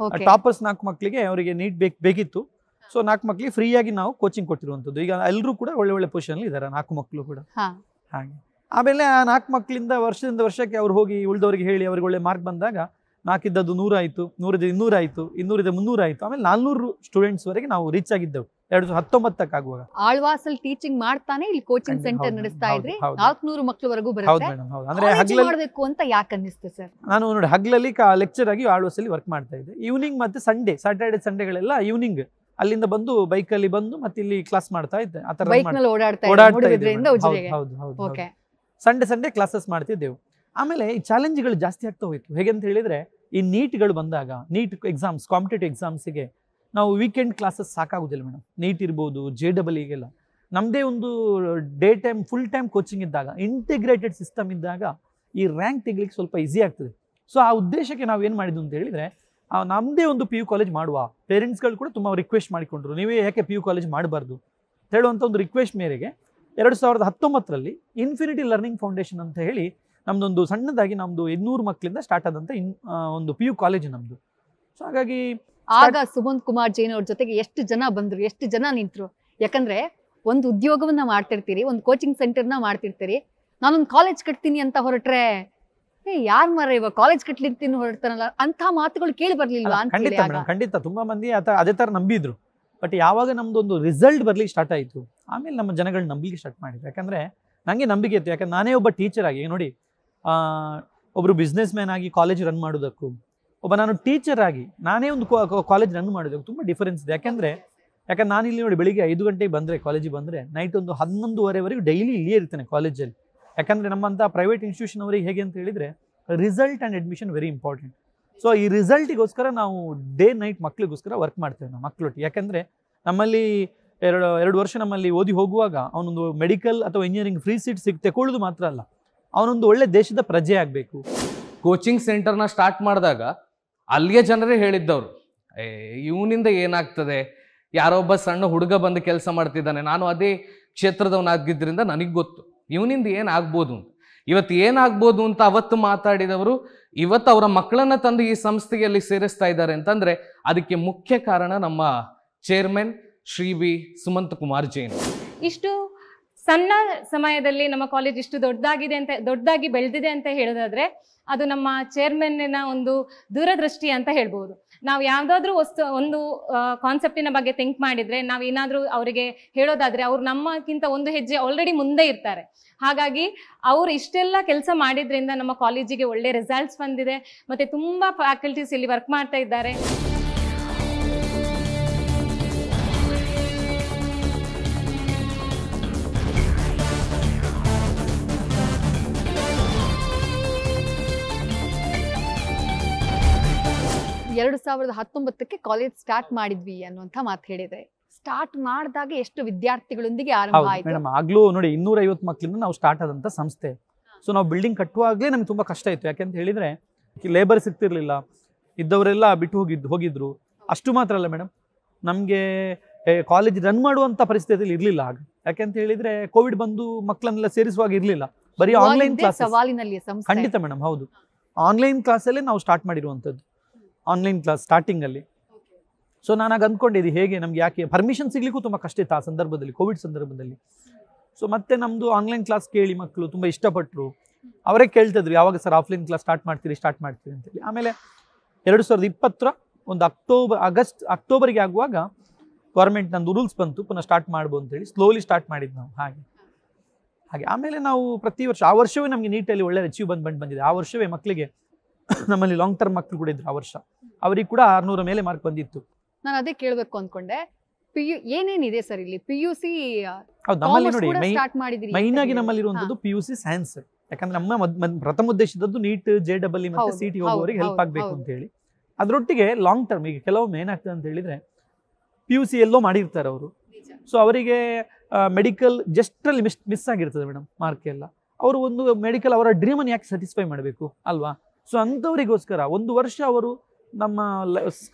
ಟಾಪರ್ಸ್ 4 ಮಕ್ಕಳಿಗೆ ಅವರಿಗೆ ನೀಟ್ ಬೇಕಿತ್ತು. 4 ಮಕ್ಕಳಿಗೆ ಫ್ರೀ ಆಗಿ ನಾವು ಕೋಚಿಂಗ್ ಕೊಟ್ಟಿರುವಂಥದ್ದು. ಈಗ ಎಲ್ಲರೂ ಕೂಡ ಒಳ್ಳೆ ಪೊಸಿಷನ್ ಇದ್ದಾರೆ 4 ಮಕ್ಕಳು ಕೂಡ. ಹಾಗೆ ಆಮೇಲೆ ಆ 4 ಮಕ್ಕಳಿಂದ ವರ್ಷದಿಂದ ವರ್ಷಕ್ಕೆ ಅವ್ರು ಹೋಗಿ ಉಳಿದವರಿಗೆ ಹೇಳಿ ಅವ್ರಿಗೆ ಒಳ್ಳೆ ಮಾರ್ಕ್ ಬಂದಾಗ 4 ಇದ್ದದ್ದು 100 ಆಯಿತು, 100 200 ಆಯಿತು, 200 300 ಆಯಿತು. ಆಮೇಲೆ 400 ಸ್ಟೂಡೆಂಟ್ಸ್ ವರೆಗೆ ನಾವು ರೀಚ್ ಆಗಿದ್ದೆವು 2019 ಆಗುವಾಗ.
ಆಳ್ವಾಸಲ್ಲಿ ಟೀಚಿಂಗ್ ಮಾಡ್ತಾನೆ ಇಲ್ಲಿ ಕೋಚಿಂಗ್ ಸೆಂಟರ್ ನಡೆಸ್ತಾ ಇದ್ರಿ. 400 ಮಕ್ಕಳವರೆಗೂ ಬರುತ್ತೆ.
ಅಂದ್ರೆ
ಮಾಡಬೇಕು ಅಂತ ಯಾಕೆ ಅನ್ನಿಸ್ತು ಸರ್?
ನಾನು ನೋಡಿ ಹಗಲಲ್ಲಿ ಲೆಕ್ಚರ್ ಆಗಿ ಆಳ್ವಾಸಲ್ಲಿ ವರ್ಕ್ ಮಾಡ್ತಾ ಇದ್ದೆ. ಈವ್ನಿಂಗ್ ಮತ್ತೆ ಸ್ಯಾಟರ್ಡೆ ಸಂಡೇಗಳೆಲ್ಲ ಈವ್ನಿಂಗ್ ಅಲ್ಲಿಂದ ಬಂದು ಬೈಕಲ್ಲಿ ಬಂದು ಮತ್ತೆ ಇಲ್ಲಿ ಕ್ಲಾಸ್ ಮಾಡ್ತಾ ಇದ್ದೆ. ಆ ಥರ
ಬೈಕ್ ನಲ್ಲಿ ಓಡಾಡ್ತಾ
ಸಂಡೇ ಕ್ಲಾಸಸ್ ಮಾಡ್ತಿದ್ದೆವು. ಆಮೇಲೆ ಈ ಚಾಲೆಂಜ್ಗಳು ಜಾಸ್ತಿ ಆಗ್ತಾ ಹೋಯ್ತು. ಹೇಗೆಂತ ಹೇಳಿದ್ರೆ ಈ ನೀಟ್ಗಳು ಬಂದಾಗ, ನೀಟ್ ಎಕ್ಸಾಮ್ಸ್, ಕಾಂಪಿಟೇಟಿವ್ ಎಕ್ಸಾಮ್ಸಿಗೆ ನಾವು ವೀಕೆಂಡ್ ಕ್ಲಾಸಸ್ ಸಾಕಾಗುದಿಲ್ಲ ಮೇಡಮ್. ನೀಟ್ ಇರ್ಬೋದು, JEEಗೆಲ್ಲ ನಮ್ಮದೇ ಒಂದು day time full time coaching ಇದ್ದಾಗ, ಇಂಟಿಗ್ರೇಟೆಡ್ ಸಿಸ್ಟಮ್ ಇದ್ದಾಗ ಈ ರ್ಯಾಂಕ್ ತೆಗಿಲಿಕ್ಕೆ ಸ್ವಲ್ಪ ಈಸಿ ಆಗ್ತದೆ. ಸೊ ಆ ಉದ್ದೇಶಕ್ಕೆ ನಾವು ಏನು ಮಾಡಿದ್ವಿ ಅಂತ ಹೇಳಿದರೆ, ನಮ್ಮದೇ ಒಂದು PU ಕಾಲೇಜ್ ಮಾಡುವ. ಪೇರೆಂಟ್ಸ್ಗಳು ಕೂಡ ತುಂಬ ರಿಕ್ವೆಸ್ಟ್ ಮಾಡಿಕೊಂಡ್ರು, ನೀವೇ ಯಾಕೆ PU ಕಾಲೇಜ್ ಮಾಡಬಾರ್ದು ಹೇಳುವಂಥ ಒಂದು ರಿಕ್ವೆಸ್ಟ್ ಮೇರೆಗೆ 2019ರಲ್ಲಿ ಇನ್ಫಿನಿಟಿ ಲರ್ನಿಂಗ್ ಫೌಂಡೇಶನ್ ಅಂತ ಹೇಳಿ ನಮ್ಮದೊಂದು ಸಣ್ಣದಾಗಿ ನಮ್ಮದು 200 ಮಕ್ಕಳಿಂದ ಸ್ಟಾರ್ಟ್ ಆದಂಥ ಒಂದು PU ಕಾಲೇಜ್ ನಮ್ಮದು. ಸೊ ಹಾಗಾಗಿ
ಆಗ ಸುಮಂತ್ ಕುಮಾರ್ ಜೈನ್ ಅವ್ರ ಜೊತೆಗೆ ಎಷ್ಟು ಜನ ಬಂದರು, ಎಷ್ಟು ಜನ ನಿಂತರು? ಯಾಕಂದ್ರೆ ಒಂದು ಉದ್ಯೋಗವನ್ನ ಮಾಡ್ತಿರ್ತೀರಿ, ಒಂದು ಕೋಚಿಂಗ್ ಸೆಂಟರ್ನ ಮಾಡ್ತಿರ್ತೀರಿ. ನಾನೊಂದು ಕಾಲೇಜ್ ಕಟ್ತೀನಿ ಅಂತ ಹೊರಟ್ರೆ, ಯಾರ್ ಮಾರ ಇವಾಗ ಕಾಲೇಜ್ ಕಟ್ಲಿರ್ತೀನಿ ಹೊರಡ್ತಾನಲ್ಲ ಅಂತ ಮಾತುಗಳು ಕೇಳಿ ಬರ್ಲಿಲ್ವಾ?
ಖಂಡಿತ ತುಂಬಾ ಮಂದಿ ಅದೇ ತರ ನಂಬಿದ್ರು. ಬಟ್ ಯಾವಾಗ ನಮ್ದು ಒಂದು ರಿಸಲ್ಟ್ ಬರ್ಲಿಕ್ಕೆ ಸ್ಟಾರ್ಟ್ ಆಯಿತು, ಆಮೇಲೆ ನಮ್ಮ ಜನಗಳು ನಂಬಲಿಕ್ಕೆ ಸ್ಟಾರ್ಟ್ ಮಾಡಿದ್ರು. ಯಾಕಂದ್ರೆ ನನಗೆ ನಂಬಿಕೆ ಇತ್ತು. ಯಾಕಂದ್ರೆ ನಾನೇ ಒಬ್ಬ ಟೀಚರ್ ಆಗಿ ನೋಡಿ, ಒಬ್ರು ಬಿಸ್ನೆಸ್ ಮ್ಯಾನ್ ಆಗಿ ಕಾಲೇಜ್ ರನ್ ಮಾಡೋದಕ್ಕೂ ನಾನು ಟೀಚರ್ ಆಗಿ ನಾನೇ ಒಂದು ಕಾಲೇಜ್ ರನ್ ಮಾಡೋದಕ್ಕೂ ತುಂಬ ಡಿಫರೆನ್ಸ್ ಇದೆ. ಯಾಕಂದ್ರೆ ನಾನು ಇಲ್ಲಿ ನೋಡಿ ಬೆಳಿಗ್ಗೆ 5 ಗಂಟೆಗೆ ಬಂದರೆ ಕಾಲೇಜಿಗೆ ಬಂದರೆ ನೈಟ್ ಒಂದು 11:30ವರೆಗೂ ಡೈಲಿ ಇಲ್ಲಿಯೇ ಇರ್ತೇನೆ ಕಾಲೇಜಲ್ಲಿ. ಯಾಕಂದರೆ ನಮ್ಮಂಥ ಪ್ರೈವೇಟ್ ಇನ್ಸ್ಟಿಟ್ಯೂಷನ್ ಅವರಿಗೆ ಹೇಗೆ ಅಂತ ಹೇಳಿದರೆ result and admission very important. So ಈ ರಿಸಲ್ಟಿಗೋಸ್ಕರ ನಾವು ಡೇ ನೈಟ್ ಮಕ್ಕಳಿಗೋಸ್ಕರ ವರ್ಕ್ ಮಾಡ್ತೇವೆ ನಾವು ಮಕ್ಕಳೊಟ್ಟಿಗೆ. ಯಾಕಂದರೆ ನಮ್ಮಲ್ಲಿ ಎರಡು ವರ್ಷ ನಮ್ಮಲ್ಲಿ ಓದಿ ಹೋಗುವಾಗ ಅವನೊಂದು ಮೆಡಿಕಲ್ ಅಥವಾ ಇಂಜಿನಿಯರಿಂಗ್ ಫ್ರೀ ಸೀಟ್ ತಗೊಳ್ಳೋದು ಮಾತ್ರ ಅಲ್ಲ, ಅವನೊಂದು ಒಳ್ಳೆ ದೇಶದ ಪ್ರಜೆ ಆಗಬೇಕು.
ಕೋಚಿಂಗ್ ಸೆಂಟರ್ನ ಸ್ಟಾರ್ಟ್ ಮಾಡಿದಾಗ ಅಲ್ಲಿಗೆ ಜನರೇ ಹೇಳಿದ್ದವರು, ಇವನಿಂದ ಏನಾಗ್ತದೆ, ಯಾರೊಬ್ಬ ಸಣ್ಣ ಹುಡುಗ ಬಂದು ಕೆಲಸ ಮಾಡ್ತಿದ್ದಾನೆ, ನಾನು ಅದೇ ಕ್ಷೇತ್ರದವನಾಗಿದ್ದರಿಂದ ನನಗೆ ಗೊತ್ತು ಇವನಿಂದ ಏನಾಗ್ಬೋದು ಅಂತ. ಇವತ್ತು ಏನಾಗ್ಬೋದು ಅಂತ ಅವತ್ತು ಮಾತಾಡಿದವರು ಇವತ್ತು ಅವರ ಮಕ್ಕಳನ್ನ ತಂದು ಈ ಸಂಸ್ಥೆಯಲ್ಲಿ ಸೇರಿಸ್ತಾ ಇದ್ದಾರೆ ಅಂತಂದ್ರೆ ಅದಕ್ಕೆ ಮುಖ್ಯ ಕಾರಣ ನಮ್ಮ ಚೇರ್ಮನ್ ಶ್ರೀ ವಿ ಸುಮಂತ್ ಕುಮಾರ್ ಜೈನ್.
ಇಷ್ಟು ಸಣ್ಣ ಸಮಯದಲ್ಲಿ ನಮ್ಮ ಕಾಲೇಜ್ ಇಷ್ಟು ದೊಡ್ಡದಾಗಿ ಬೆಳೆದಿದೆ ಅಂತ ಹೇಳೋದಾದ್ರೆ ಅದು ನಮ್ಮ ಚೇರ್ಮನ್ನ ಒಂದು ದೂರದೃಷ್ಟಿ ಅಂತ ಹೇಳ್ಬೋದು. ನಾವು ಯಾವುದಾದ್ರೂ ಒಂದು ಕಾನ್ಸೆಪ್ಟಿನ ಬಗ್ಗೆ ಥಿಂಕ್ ಮಾಡಿದ್ರೆ, ನಾವು ಏನಾದರೂ ಅವರಿಗೆ ಹೇಳೋದಾದ್ರೆ ಅವ್ರು ನಮ್ಮಕ್ಕಿಂತ ಒಂದು ಹೆಜ್ಜೆ ಆಲ್ರೆಡಿ ಮುಂದೆ ಇರ್ತಾರೆ. ಹಾಗಾಗಿ ಅವ್ರು ಇಷ್ಟೆಲ್ಲ ಕೆಲಸ ಮಾಡಿದ್ರಿಂದ ನಮ್ಮ ಕಾಲೇಜಿಗೆ ಒಳ್ಳೆ ರಿಸಲ್ಟ್ಸ್ ಬಂದಿದೆ, ಮತ್ತೆ ತುಂಬಾ ಫ್ಯಾಕಲ್ಟೀಸ್ ಇಲ್ಲಿ ವರ್ಕ್ ಮಾಡ್ತಾ ಇದ್ದಾರೆ.
ಎರಡು 2019ಕ್ಕೆ ಕಾಲೇಜ್ ಸ್ಟಾರ್ಟ್ ಮಾಡಿದ್ವಿ ಅನ್ನುವಂಥ ಮಾತು ಹೇಳಿದ್ರೆ, ಸ್ಟಾರ್ಟ್ ಮಾಡಿದಾಗ ಎಷ್ಟು ವಿದ್ಯಾರ್ಥಿಗಳೊಂದಿಗೆ ಆರಂಭ ಆಯ್ತು
ಮೇಡಮ್? ಆಗ್ಲೂ ನೋಡಿ 250 ಮಕ್ಕಳಿಂದ ನಾವು ಸ್ಟಾರ್ಟ್ ಆದಂಥ ಸಂಸ್ಥೆ. ಸೊ ನಾವು ಬಿಲ್ಡಿಂಗ್ ಕಟ್ಟುವಾಗಲೇ ನಮ್ಗೆ ತುಂಬ ಕಷ್ಟ ಇತ್ತು. ಯಾಕೆಂತ ಹೇಳಿದರೆ ಲೇಬರ್ ಸಿಗ್ತಿರ್ಲಿಲ್ಲ, ಇದ್ದವರೆಲ್ಲ ಬಿಟ್ಟು ಹೋಗಿದ್ರು. ಅಷ್ಟು ಮಾತ್ರ ಅಲ್ಲ ಮೇಡಮ್, ನಮಗೆ ಕಾಲೇಜ್ ರನ್ ಮಾಡುವಂಥ ಪರಿಸ್ಥಿತಿಯಲ್ಲಿ ಇರಲಿಲ್ಲ ಆಗ. ಯಾಕೆಂತ ಹೇಳಿದರೆ ಕೋವಿಡ್ ಬಂದು ಮಕ್ಕಳನ್ನೆಲ್ಲ ಸೇರಿಸುವಾಗ ಇರಲಿಲ್ಲ, ಬರೀ ಆನ್ಲೈನ್ ಕ್ಲಾಸ್. ಖಂಡಿತ ಮೇಡಮ್, ಹೌದು, ಆನ್ಲೈನ್ ಕ್ಲಾಸಲ್ಲೇ ನಾವು ಸ್ಟಾರ್ಟ್ ಮಾಡಿರುವಂಥದ್ದು, ಆನ್ಲೈನ್ ಕ್ಲಾಸ್ ಸ್ಟಾರ್ಟಿಂಗಲ್ಲಿ. ಸೊ ನಾನಾಗ ಅಂದ್ಕೊಂಡಿದ್ದು ಹೇಗೆ ನಮ್ಗೆ ಯಾಕೆ ಪರ್ಮಿಷನ್ ಸಿಗ್ಲಿಕ್ಕೂ ತುಂಬ ಕಷ್ಟ ಇತ್ತು ಆ ಸಂದರ್ಭದಲ್ಲಿ, ಕೋವಿಡ್ ಸಂದರ್ಭದಲ್ಲಿ. ಸೊ ಮತ್ತೆ ನಮ್ಮದು ಆನ್ಲೈನ್ ಕ್ಲಾಸ್ ಕೇಳಿ ಮಕ್ಕಳು ತುಂಬ ಇಷ್ಟಪಟ್ಟರು. ಅವರೇ ಕೇಳ್ತಿದ್ರು, ಯಾವಾಗ ಸರ್ ಆಫ್ಲೈನ್ ಕ್ಲಾಸ್ ಸ್ಟಾರ್ಟ್ ಮಾಡ್ತೀರಿ ಅಂತೇಳಿ. ಆಮೇಲೆ 2020 ಒಂದು ಅಕ್ಟೋಬರ್ಗೆ ಆಗುವಾಗ ಗೌರ್ಮೆಂಟ್ ನಂದು ರೂಲ್ಸ್ ಬಂತು, ಪುನಃ ಸ್ಟಾರ್ಟ್ ಮಾಡ್ಬೋದು ಅಂತೇಳಿ ಸ್ಲೋಲಿ ಸ್ಟಾರ್ಟ್ ಮಾಡಿದ್ದು ನಾವು. ಹಾಗೆ ಆಮೇಲೆ ನಾವು ಪ್ರತಿ ವರ್ಷ, ಆ ವರ್ಷವೇ ನಮಗೆ ನೀಟಲ್ಲಿ ಒಳ್ಳೆ ಅಚೀವ್ಮೆಂಟ್ ಬಂದಿದೆ. ಆ ವರ್ಷವೇ ಮಕ್ಕಳಿಗೆ ನಮ್ಮಲ್ಲಿ ಲಾಂಗ್ ಟರ್ಮ್ ಮಕ್ಕಳು ಕೂಡ ಇದ್ರು ಆ ವರ್ಷ, ಅವರಿಗೆ ಕೂಡ 600 ಮೇಲೆ ಮಾರ್ಕ್ ಬಂದಿತ್ತು.
ನಾನು ಅದೇ ಕೇಳಬೇಕು ಅಂದ್ಕೊಂಡೆ, ಏನೇನಿದೆ ಸರ್ ಇಲ್ಲಿ? PUC
ಹೌದು, ನಮ್ಮಲ್ಲಿ ನೋಡಿ ಮೈನ್ ಆಗಿ ನಮ್ಮಲ್ಲಿ ಇರುವಂತದ್ದು PUC ಸೈನ್ಸ್. ಯಾಕಂದ್ರೆ ನಮ್ಮ ಪ್ರಥಮ ಉದ್ದೇಶದ್ದು ನೀಟ್, JEE ಮತ್ತೆ CET ಹೋಗುವವರಿಗೆ ಹೆಲ್ಪ್ ಆಗಬೇಕು ಅಂತ ಹೇಳಿ. ಅದರೊಟ್ಟಿಗೆ ಲಾಂಗ್ ಟರ್ಮ್ ಈಗ ಕೆಲವೊಮ್ಮೆ ಏನಾಗ್ತದೆ ಅಂತ ಹೇಳಿದ್ರೆ PUC ಎಲ್ಲೋ ಮಾಡಿರ್ತಾರೆ ಅವರು. ಸೊ ಅವರಿಗೆ ಮೆಡಿಕಲ್ ಜಸ್ಟ್ರಲ್ಲಿ ಮಿಸ್ ಆಗಿರ್ತದೆ ಮೇಡಮ್ ಮಾರ್ಕ್ ಎಲ್ಲ. ಅವರು ಒಂದು ಮೆಡಿಕಲ್ ಅವರ ಡ್ರೀಮನ್ನು ಯಾಕೆ ಸ್ಯಾಟಿಸ್ಫೈ ಮಾಡಬೇಕು ಅಲ್ವಾ? ಸೊ ಅಂಥವರಿಗೋಸ್ಕರ ಒಂದು ವರ್ಷ ಅವರು ನಮ್ಮ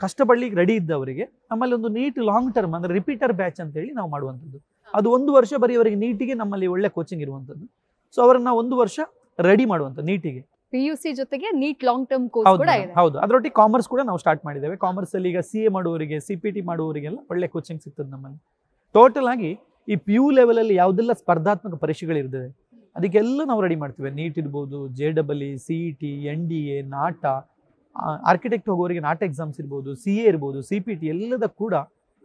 ಕಷ್ಟಪಡ್ಲಿಕ್ಕೆ ರೆಡಿ ಇದ್ದವರಿಗೆ ನಮ್ಮಲ್ಲಿ ಒಂದು ನೀಟ್ ಲಾಂಗ್ ಟರ್ಮ್ ಅಂದರೆ ರಿಪೀಟರ್ ಬ್ಯಾಚ್ ಅಂತ ಹೇಳಿ ನಾವು ಮಾಡುವಂಥದ್ದು. ಅದು 1 ವರ್ಷ ಬರೀ ಅವರಿಗೆ ನೀಟಿಗೆ ನಮ್ಮಲ್ಲಿ ಒಳ್ಳೆ ಕೋಚಿಂಗ್ ಇರುವಂಥದ್ದು. ಸೊ ಅವರನ್ನ 1 ವರ್ಷ ರೆಡಿ ಮಾಡುವಂಥದ್ದು ನೀಟಿಗೆ.
PUC ಜೊತೆಗೆ ನೀಟ್ ಲಾಂಗ್ ಟರ್ಮ್ ಕೋರ್ಸ್ ಕೂಡ ಇದೆ.
ಹೌದು, ಅದರೊಟ್ಟಿಗೆ ಕಾಮರ್ಸ್ ಕೂಡ ನಾವು ಸ್ಟಾರ್ಟ್ ಮಾಡಿದ್ದೇವೆ. ಕಾಮರ್ಸ್ ಅಲ್ಲಿ ಈಗ CA ಮಾಡುವವರಿಗೆ, CPT ಮಾಡುವವರಿಗೆಲ್ಲ ಒಳ್ಳೆ ಕೋಚಿಂಗ್ ಸಿಗ್ತದೆ ನಮ್ಮಲ್ಲಿ. ಟೋಟಲ್ ಆಗಿ ಈ PU ಲೆವೆಲ್ ಅಲ್ಲಿ ಯಾವುದೆಲ್ಲ ಸ್ಪರ್ಧಾತ್ಮಕ ಪರೀಕ್ಷೆಗಳಿರ್ತದೆ ಅದಕ್ಕೆಲ್ಲ ನಾವು ರೆಡಿ ಮಾಡ್ತೀವಿ. ನೀಟ್ ಇರ್ಬೋದು, JEE, CET, NDA, ನಾಟ, ಆರ್ಕಿಟೆಕ್ಟ್ ಹೋಗೋರಿಗೆ ನಾಟ ಎಕ್ಸಾಮ್ಸ್ ಇರ್ಬೋದು, CA ಇರ್ಬೋದು, CPT ಎಲ್ಲದ ಕೂಡ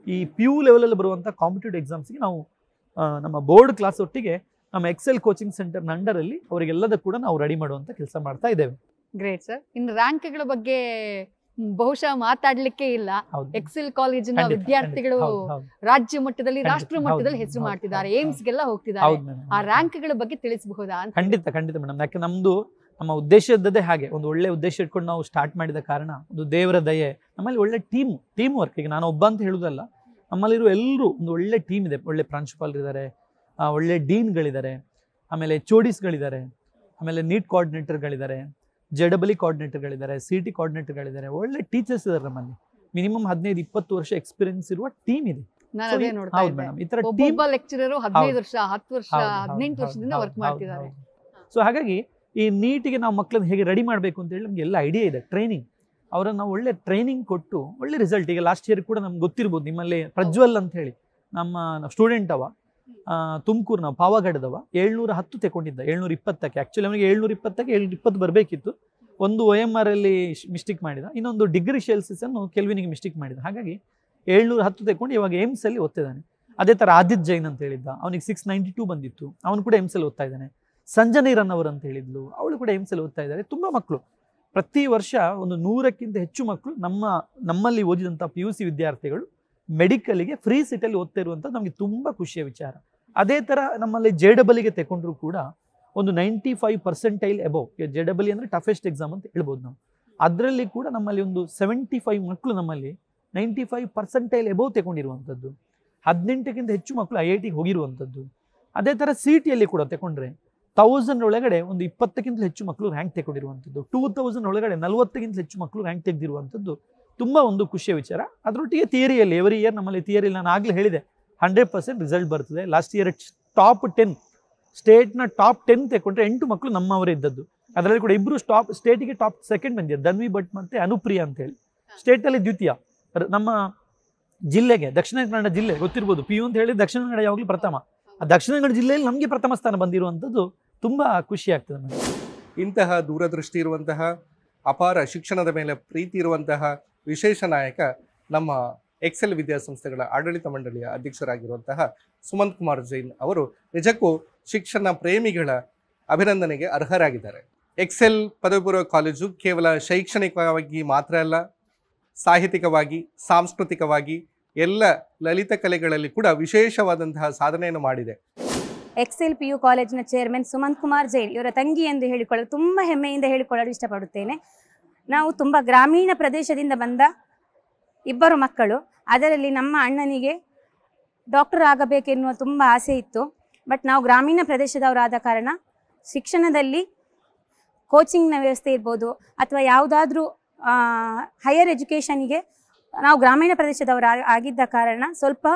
ಈ PU ಲೆವೆಲಲ್ಲಿ ಬರುವಂಥ ಕಾಂಪಿಟೇಟಿವ್ ಎಕ್ಸಾಮ್ಸ್ಗೆ ನಾವು ನಮ್ಮ ಬೋರ್ಡ್ ಕ್ಲಾಸ್ ಒಟ್ಟಿಗೆ ನಮ್ಮ ಎಕ್ಸೆಲ್ ಕೋಚಿಂಗ್ ಸೆಂಟರ್ನ ಅಂಡರಲ್ಲಿ ಅವರಿಗೆಲ್ಲದ ಕೂಡ ನಾವು ರೆಡಿ ಮಾಡುವಂಥ ಕೆಲಸ ಮಾಡ್ತಾ ಇದ್ದೇವೆ.
Great sir. ಇನ್ನು ರ್ಯಾಂಕ್ಗಳ ಬಗ್ಗೆ ಬಹುಶಃ ಮಾತಾಡ್ಲಿಕ್ಕೆ ಇಲ್ಲ.
ಹೌದು.
ಎಕ್ಸೆಲ್ ಕಾಲೇಜಿನ
ಖಂಡಿತ,
ವಿದ್ಯಾರ್ಥಿಗಳು
ಹೌದು, ಹೌದು.
ರಾಜ್ಯ ಮಟ್ಟದಲ್ಲಿ
ಖಂಡಿತ,
ರಾಷ್ಟ್ರ ಮಟ್ಟದಲ್ಲಿ
ಹೌದು,
ಹೆಸರು
ಹೌದು,
ಮಾಡ್ತಿದ್ದಾರೆ,
ಹೌದು,
ಏಮ್ಸ್ಗೆಲ್ಲ ಹೋಗ್ತಿದ್ದಾರೆ.
ಹೌದು madam.
ಆ ರ್ಯಾಂಕ್ಗಳ ಬಗ್ಗೆ ತಿಳಿಸಬಹುದಾ ಅಂತ?
ಖಂಡಿತ ಮೇಡಮ್. ಯಾಕೆ ನಮ್ಮ ಉದ್ದೇಶ ಇದ್ದದೇ ಹಾಗೆ, ಒಂದು ಒಳ್ಳೆ ಉದ್ದೇಶ ಇಟ್ಕೊಂಡು ನಾವು ಸ್ಟಾರ್ಟ್ ಮಾಡಿದ ಕಾರಣ, ಒಂದು ದೇವರ ದಯೆ, ನಮ್ಮಲ್ಲಿ ಒಳ್ಳೆ ಟೀಮ್ ವರ್ಕ್. ಈಗ ನಾನು ಒಬ್ಬ ಅಂತ ಹೇಳುವುದಲ್ಲ, ನಮ್ಮಲ್ಲಿರುವ ಎಲ್ಲರೂ ಒಂದು ಒಳ್ಳೆ ಟೀಮ್ ಇದೆ. ಒಳ್ಳೆ ಪ್ರಾಂಶುಪಾಲರಿದ್ದಾರೆ, ಒಳ್ಳೆ ಡೀನ್ಗಳಿದ್ದಾರೆ, ಆಮೇಲೆ ಚೋಡಿಸ್ಗಳಿದ್ದಾರೆ, ಆಮೇಲೆ ನೀಟ್ ಕೋಆರ್ಡಿನೇಟರ್ಗಳಿದ್ದಾರೆ, JEE ಕೋಆರ್ಡಿನೇಟರ್ಗಳಿದ್ದಾರೆ, CT ಕೋಆರ್ಡಿನೇಟರ್ಗಳಿದ್ದಾರೆ, ಒಳ್ಳೆ ಟೀಚರ್ಸ್ ಇದ್ದಾರೆ ನಮ್ಮಲ್ಲಿ. ಮಿನಿಮಮ್ 15-20 ವರ್ಷ ಎಕ್ಸ್ಪೀರಿಯನ್ಸ್ ಇರುವ ಟೀಮ್ ಇದೆ.
ನಾನು ಅದೇ ನೋಡ್ತಾ
ಹೌದು
ಇದ್ದೆ.
ಮೇಡಮ್, ಈ ತರ
ಒಬ್ಬೊಬ್ಬ ಲೆಕ್ಚರರ್ 15 ವರ್ಷ, 10 ವರ್ಷ,
ಹೌದು,
18 ವರ್ಷದಿಂದ ವರ್ಕ್ ಮಾಡ್ತಿದ್ದಾರೆ.
ಸೊ ಹಾಗಾಗಿ ಈ ನೀಟಿಗೆ ನಾವು ಮಕ್ಕಳನ್ನ ಹೇಗೆ ರೆಡಿ ಮಾಡಬೇಕು ಅಂತ ಹೇಳಿ ನಮ್ಗೆ ಎಲ್ಲ ಐಡಿಯಾ ಇದೆ. ಟ್ರೈನಿಂಗ್, ಅವರನ್ನು ನಾವು ಒಳ್ಳೆ ಟ್ರೈನಿಂಗ್ ಕೊಟ್ಟು ಒಳ್ಳೆ ರಿಸಲ್ಟ್. ಈಗ ಲಾಸ್ಟ್ ಇಯರ್ ಕೂಡ ನಮ್ಗೆ ಗೊತ್ತಿರ್ಬೋದು, ನಿಮ್ಮಲ್ಲಿ ಪ್ರಜ್ವಲ್ ಅಂತ ಹೇಳಿ ನಮ್ಮ ಸ್ಟೂಡೆಂಟ್ ಅವ, ತುಮಕೂರು, ನಾವು ಪಾವಗಡದವ, 710 ತಗೊಂಡಿದ್ದ 720ಕ್ಕೆ. ಆ್ಯಕ್ಚುಲಿ ಅವನಿಗೆ 720ಕ್ಕೆ 720 ಬರಬೇಕಿತ್ತು. ಒಂದು OMR ಅಲ್ಲಿ ಮಿಸ್ಟೇಕ್ ಮಾಡಿದ, ಇನ್ನೊಂದು ಡಿಗ್ರಿ ಸೆಲ್ಸಿಯಸ್ ಅನ್ನು ಕೆಲ್ವಿನಿಗೆ ಮಿಸ್ಟೇಕ್ ಮಾಡಿದ. ಹಾಗಾಗಿ 710 ತಗೊಂಡು ಇವಾಗ ಏಮ್ಸ್ ಅಲ್ಲಿ ಓದ್ತಿದ್ದಾನೆ. ಅದೇ ಥರ ಆದಿತ್ಯ ಜೈನ್ ಅಂತ ಹೇಳಿದ್ದ, ಅವನಿಗೆ 692 ಬಂದಿತ್ತು, ಅವನು ಕೂಡ ಏಮ್ಸ್ ಅಲ್ಲಿ ಓದ್ತಾ ಇದ್ದಾನೆ. ಸಂಜನೀರನ್ ಅವರು ಅಂತ ಹೇಳಿದ್ಲು, ಅವಳು ಕೂಡ ಏಮ್ಸ್ ಅಲ್ಲಿ ಓದ್ತಾ ಇದ್ದಾರೆ. ತುಂಬ ಮಕ್ಕಳು ಪ್ರತಿ ವರ್ಷ ಒಂದು 100ಕ್ಕಿಂತ ಹೆಚ್ಚು ಮಕ್ಕಳು ನಮ್ಮಲ್ಲಿ ಓದಿದಂಥ PUC ವಿದ್ಯಾರ್ಥಿಗಳು ಮೆಡಿಕಲ್ಗೆ ಫ್ರೀ ಸೀಟಲ್ಲಿ ಓದ್ತಾ ಇರುವಂಥದ್ದು ನಮಗೆ ತುಂಬ ಖುಷಿಯ ವಿಚಾರ. ಅದೇ ಥರ ನಮ್ಮಲ್ಲಿ JEE ತಗೊಂಡ್ರು ಕೂಡ ಒಂದು 95% ಎಬವ್. JEE ಅಂದರೆ ಟಫೆಸ್ಟ್ ಎಕ್ಸಾಮ್ ಅಂತ ಹೇಳ್ಬೋದು ನಾವು. ಅದರಲ್ಲಿ ಕೂಡ ನಮ್ಮಲ್ಲಿ ಒಂದು 75 ಮಕ್ಕಳು ನಮ್ಮಲ್ಲಿ 95% ಎಬವ್ ತಗೊಂಡಿರುವಂಥದ್ದು. 18ಕ್ಕಿಂತ ಹೆಚ್ಚು ಮಕ್ಕಳು IITಗೆ ಹೋಗಿರುವಂಥದ್ದು. ಅದೇ ಥರ CTಯಲ್ಲಿ ಕೂಡ ತಗೊಂಡ್ರೆ 1000 ಒಳಗಡೆ ಒಂದು 20ಕ್ಕಿಂತ ಹೆಚ್ಚು ಮಕ್ಕಳು ರ್ಯಾಂಕ್ ತಗೊಂಡಿರುವಂಥದ್ದು. 2000 ಒಳಗಡೆ 40ಕ್ಕಿಂತ ಹೆಚ್ಚು ಮಕ್ಕಳು ರ್ಯಾಂಕ್ ತೆಗೆದಿರುವಂಥದ್ದು ತುಂಬ ಒಂದು ಖುಷಿಯ ವಿಚಾರ. ಅದರೊಟ್ಟಿಗೆ ಥಿಯರಿಯಲ್ಲಿ ಎವ್ರಿ ಇಯರ್ ನಮ್ಮಲ್ಲಿ ಥಿಯರಿಯಲ್ಲಿ ನಾನು ಆಗಲೇ ಹೇಳಿದೆ 100% ರಿಸಲ್ಟ್ ಬರ್ತದೆ. ಲಾಸ್ಟ್ ಇಯರ್ ಟಾಪ್ 10 ಸ್ಟೇಟ್ನ ಟಾಪ್ 10 ತಗೊಂಡ್ರೆ 8 ಮಕ್ಕಳು ನಮ್ಮವರೇ ಇದ್ದದ್ದು. ಅದರಲ್ಲಿ ಕೂಡ ಇಬ್ಬರು ಸ್ಟೇಟಿಗೆ ಟಾಪ್ 2 ಬಂದಿದ್ದಾರೆ, ಧನ್ವಿ ಭಟ್ ಮತ್ತು ಅನುಪ್ರಿಯಾ ಅಂತ ಹೇಳಿ. ಸ್ಟೇಟಲ್ಲಿ ದ್ವಿತೀಯ. ನಮ್ಮ ಜಿಲ್ಲೆಗೆ, ದಕ್ಷಿಣ ಕನ್ನಡ ಜಿಲ್ಲೆ ಗೊತ್ತಿರ್ಬೋದು, PU ಅಂತ ಹೇಳಿ ದಕ್ಷಿಣ ಕನ್ನಡ ಯಾವಾಗಲೂ ಪ್ರಥಮ. ಆ ದಕ್ಷಿಣ ಕನ್ನಡ ಜಿಲ್ಲೆಯಲ್ಲಿ ನಮಗೆ ಪ್ರಥಮ ಸ್ಥಾನ ಬಂದಿರುವಂಥದ್ದು ತುಂಬ ಖುಷಿ ಆಗ್ತದೆ ನನಗೆ.
ಇಂತಹ ದೂರದೃಷ್ಟಿ ಇರುವಂತಹ, ಅಪಾರ ಶಿಕ್ಷಣದ ಮೇಲೆ ಪ್ರೀತಿ ಇರುವಂತಹ ವಿಶೇಷ ನಾಯಕ ನಮ್ಮ ಎಕ್ಸೆಲ್ ವಿದ್ಯಾಸಂಸ್ಥೆಗಳ ಆಡಳಿತ ಮಂಡಳಿಯ ಅಧ್ಯಕ್ಷರಾಗಿರುವಂತಹ ಸುಮಂತ್ ಕುಮಾರ್ ಜೈನ್ ಅವರು ನಿಜಕ್ಕೂ ಶಿಕ್ಷಣ ಪ್ರೇಮಿಗಳ ಅಭಿನಂದನೆಗೆ ಅರ್ಹರಾಗಿದ್ದಾರೆ. ಎಕ್ಸೆಲ್ ಪದವಿ ಪೂರ್ವ ಕಾಲೇಜು ಕೇವಲ ಶೈಕ್ಷಣಿಕವಾಗಿ ಮಾತ್ರ ಅಲ್ಲ, ಸಾಹಿತ್ಯಿಕವಾಗಿ, ಸಾಂಸ್ಕೃತಿಕವಾಗಿ ಎಲ್ಲ ಲಲಿತ ಕಲೆಗಳಲ್ಲಿ ಕೂಡ ವಿಶೇಷವಾದಂತಹ ಸಾಧನೆಯನ್ನು ಮಾಡಿದೆ.
ಎಕ್ಸೆಲ್ PU ಕಾಲೇಜಿನ ಚೇರ್ಮನ್ ಸುಮಂತ್ ಕುಮಾರ್ ಜೈನ್ ಇವರ ತಂಗಿ ಎಂದು ಹೇಳಿಕೊಳ್ಳಲು ತುಂಬ ಹೆಮ್ಮೆಯಿಂದ ಹೇಳಿಕೊಳ್ಳಲು ಇಷ್ಟಪಡುತ್ತೇನೆ. ನಾವು ತುಂಬ ಗ್ರಾಮೀಣ ಪ್ರದೇಶದಿಂದ ಬಂದ ಇಬ್ಬರು ಮಕ್ಕಳು. ಅದರಲ್ಲಿ ನಮ್ಮ ಅಣ್ಣನಿಗೆ ಡಾಕ್ಟರ್ ಆಗಬೇಕೆನ್ನುವ ತುಂಬ ಆಸೆ ಇತ್ತು. ಬಟ್ ನಾವು ಗ್ರಾಮೀಣ ಪ್ರದೇಶದವರಾದ ಕಾರಣ ಶಿಕ್ಷಣದಲ್ಲಿ ಕೋಚಿಂಗ್ನ ವ್ಯವಸ್ಥೆ ಇರ್ಬೋದು ಅಥವಾ ಯಾವುದಾದ್ರೂ ಹೈಯರ್ ಎಜುಕೇಷನಿಗೆ ನಾವು ಗ್ರಾಮೀಣ ಪ್ರದೇಶದವರು ಆಗಿದ್ದ ಕಾರಣ ಸ್ವಲ್ಪ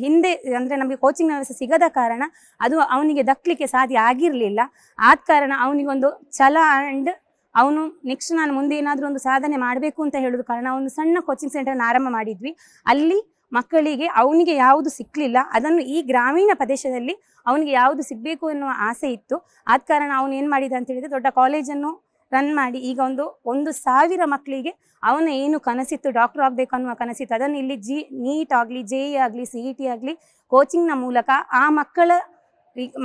ಹಿಂದೆ, ಅಂದರೆ ನಮಗೆ ಕೋಚಿಂಗ್ ವ್ಯವಸ್ಥೆ ಸಿಗದ ಕಾರಣ ಅದು ಅವನಿಗೆ ದಕ್ಕಲಿಕ್ಕೆ ಸಾಧ್ಯ ಆಗಿರಲಿಲ್ಲ. ಆದ ಕಾರಣ ಅವನಿಗೊಂದು ಛಲ ಆ್ಯಂಡ್ ಅವನು ನೆಕ್ಸ್ಟ್ ನಾನು ಮುಂದೆ ಏನಾದರೂ ಒಂದು ಸಾಧನೆ ಮಾಡಬೇಕು ಅಂತ ಹೇಳೋದು ಕಾರಣ ಒಂದು ಸಣ್ಣ ಕೋಚಿಂಗ್ ಸೆಂಟರ್ನ ಆರಂಭ ಮಾಡಿದ್ವಿ. ಅಲ್ಲಿ ಮಕ್ಕಳಿಗೆ ಅವನಿಗೆ ಯಾವುದು ಸಿಕ್ಕಲಿಲ್ಲ, ಅದನ್ನು ಈ ಗ್ರಾಮೀಣ ಪ್ರದೇಶದಲ್ಲಿ ಅವನಿಗೆ ಯಾವುದು ಸಿಗಬೇಕು ಎನ್ನುವ ಆಸೆ ಇತ್ತು. ಆದ ಕಾರಣ ಅವನು ಏನು ಮಾಡಿದ ಅಂತ ಹೇಳಿದರೆ ದೊಡ್ಡ ಕಾಲೇಜನ್ನು ರನ್ ಮಾಡಿ ಈಗ 1,000 ಮಕ್ಕಳಿಗೆ ಅವನ ಏನು ಕನಸಿತ್ತು, ಡಾಕ್ಟರ್ ಆಗಬೇಕು ಅನ್ನುವ ಕನಸಿತ್ತು, ಅದನ್ನು ಇಲ್ಲಿ ನೀಟ್ ಆಗಲಿ, JEE ಆಗಲಿ, CET ಆಗಲಿ ಕೋಚಿಂಗ್ನ ಮೂಲಕ ಆ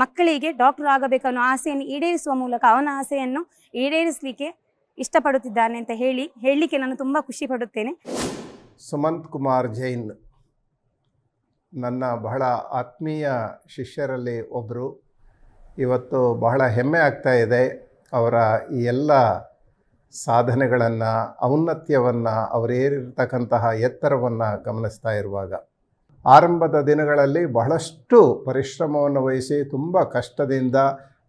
ಮಕ್ಕಳಿಗೆ ಡಾಕ್ಟರ್ ಆಗಬೇಕನ್ನೋ ಆಸೆಯನ್ನು ಈಡೇರಿಸುವ ಮೂಲಕ ಅವನ ಆಸೆಯನ್ನು ಈಡೇರಿಸಲಿಕ್ಕೆ ಇಷ್ಟಪಡುತ್ತಿದ್ದಾನೆ ಅಂತ ಹೇಳಲಿಕ್ಕೆ ನಾನು ತುಂಬ ಖುಷಿ ಪಡುತ್ತೇನೆ.
ಸುಮಂತ್ ಕುಮಾರ್ ಜೈನ್ ನನ್ನ ಬಹಳ ಆತ್ಮೀಯ ಶಿಷ್ಯರಲ್ಲಿ ಒಬ್ಬರು. ಇವತ್ತು ಬಹಳ ಹೆಮ್ಮೆ ಆಗ್ತಾ ಇದೆ ಅವರ ಈ ಎಲ್ಲ ಸಾಧನೆಗಳನ್ನು, ಔನ್ನತ್ಯವನ್ನು, ಅವರೇರಿರ್ತಕ್ಕಂತಹ ಎತ್ತರವನ್ನು ಗಮನಿಸ್ತಾ ಇರುವಾಗ. ಆರಂಭದ ದಿನಗಳಲ್ಲಿ ಬಹಳಷ್ಟು ಪರಿಶ್ರಮವನ್ನು ವಹಿಸಿ ತುಂಬ ಕಷ್ಟದಿಂದ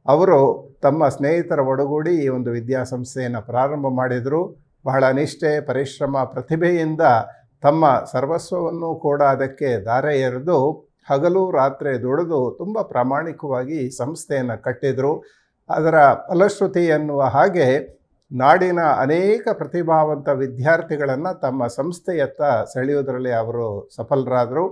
ಅವರು ತಮ್ಮ ಸ್ನೇಹಿತರ ಒಡಗೂಡಿ ಈ ಒಂದು ವಿದ್ಯಾಸಂಸ್ಥೆಯನ್ನು ಪ್ರಾರಂಭ ಮಾಡಿದರು. ಬಹಳ ನಿಷ್ಠೆ, ಪರಿಶ್ರಮ, ಪ್ರತಿಭೆಯಿಂದ ತಮ್ಮ ಸರ್ವಸ್ವವನ್ನು ಕೂಡ ಅದಕ್ಕೆ ದಾರೆ ಎರೆದು ಹಗಲು ರಾತ್ರಿ ದುಡಿದು ತುಂಬ ಪ್ರಾಮಾಣಿಕವಾಗಿ ಸಂಸ್ಥೆಯನ್ನು ಕಟ್ಟಿದರು. ಅದರ ಫಲಶ್ರುತಿ ಎನ್ನುವ ಹಾಗೆ ನಾಡಿನ ಅನೇಕ ಪ್ರತಿಭಾವಂತ ವಿದ್ಯಾರ್ಥಿಗಳನ್ನು ತಮ್ಮ ಸಂಸ್ಥೆಯತ್ತ ಸೆಳೆಯುವುದರಲ್ಲಿ ಅವರು ಸಫಲರಾದರು.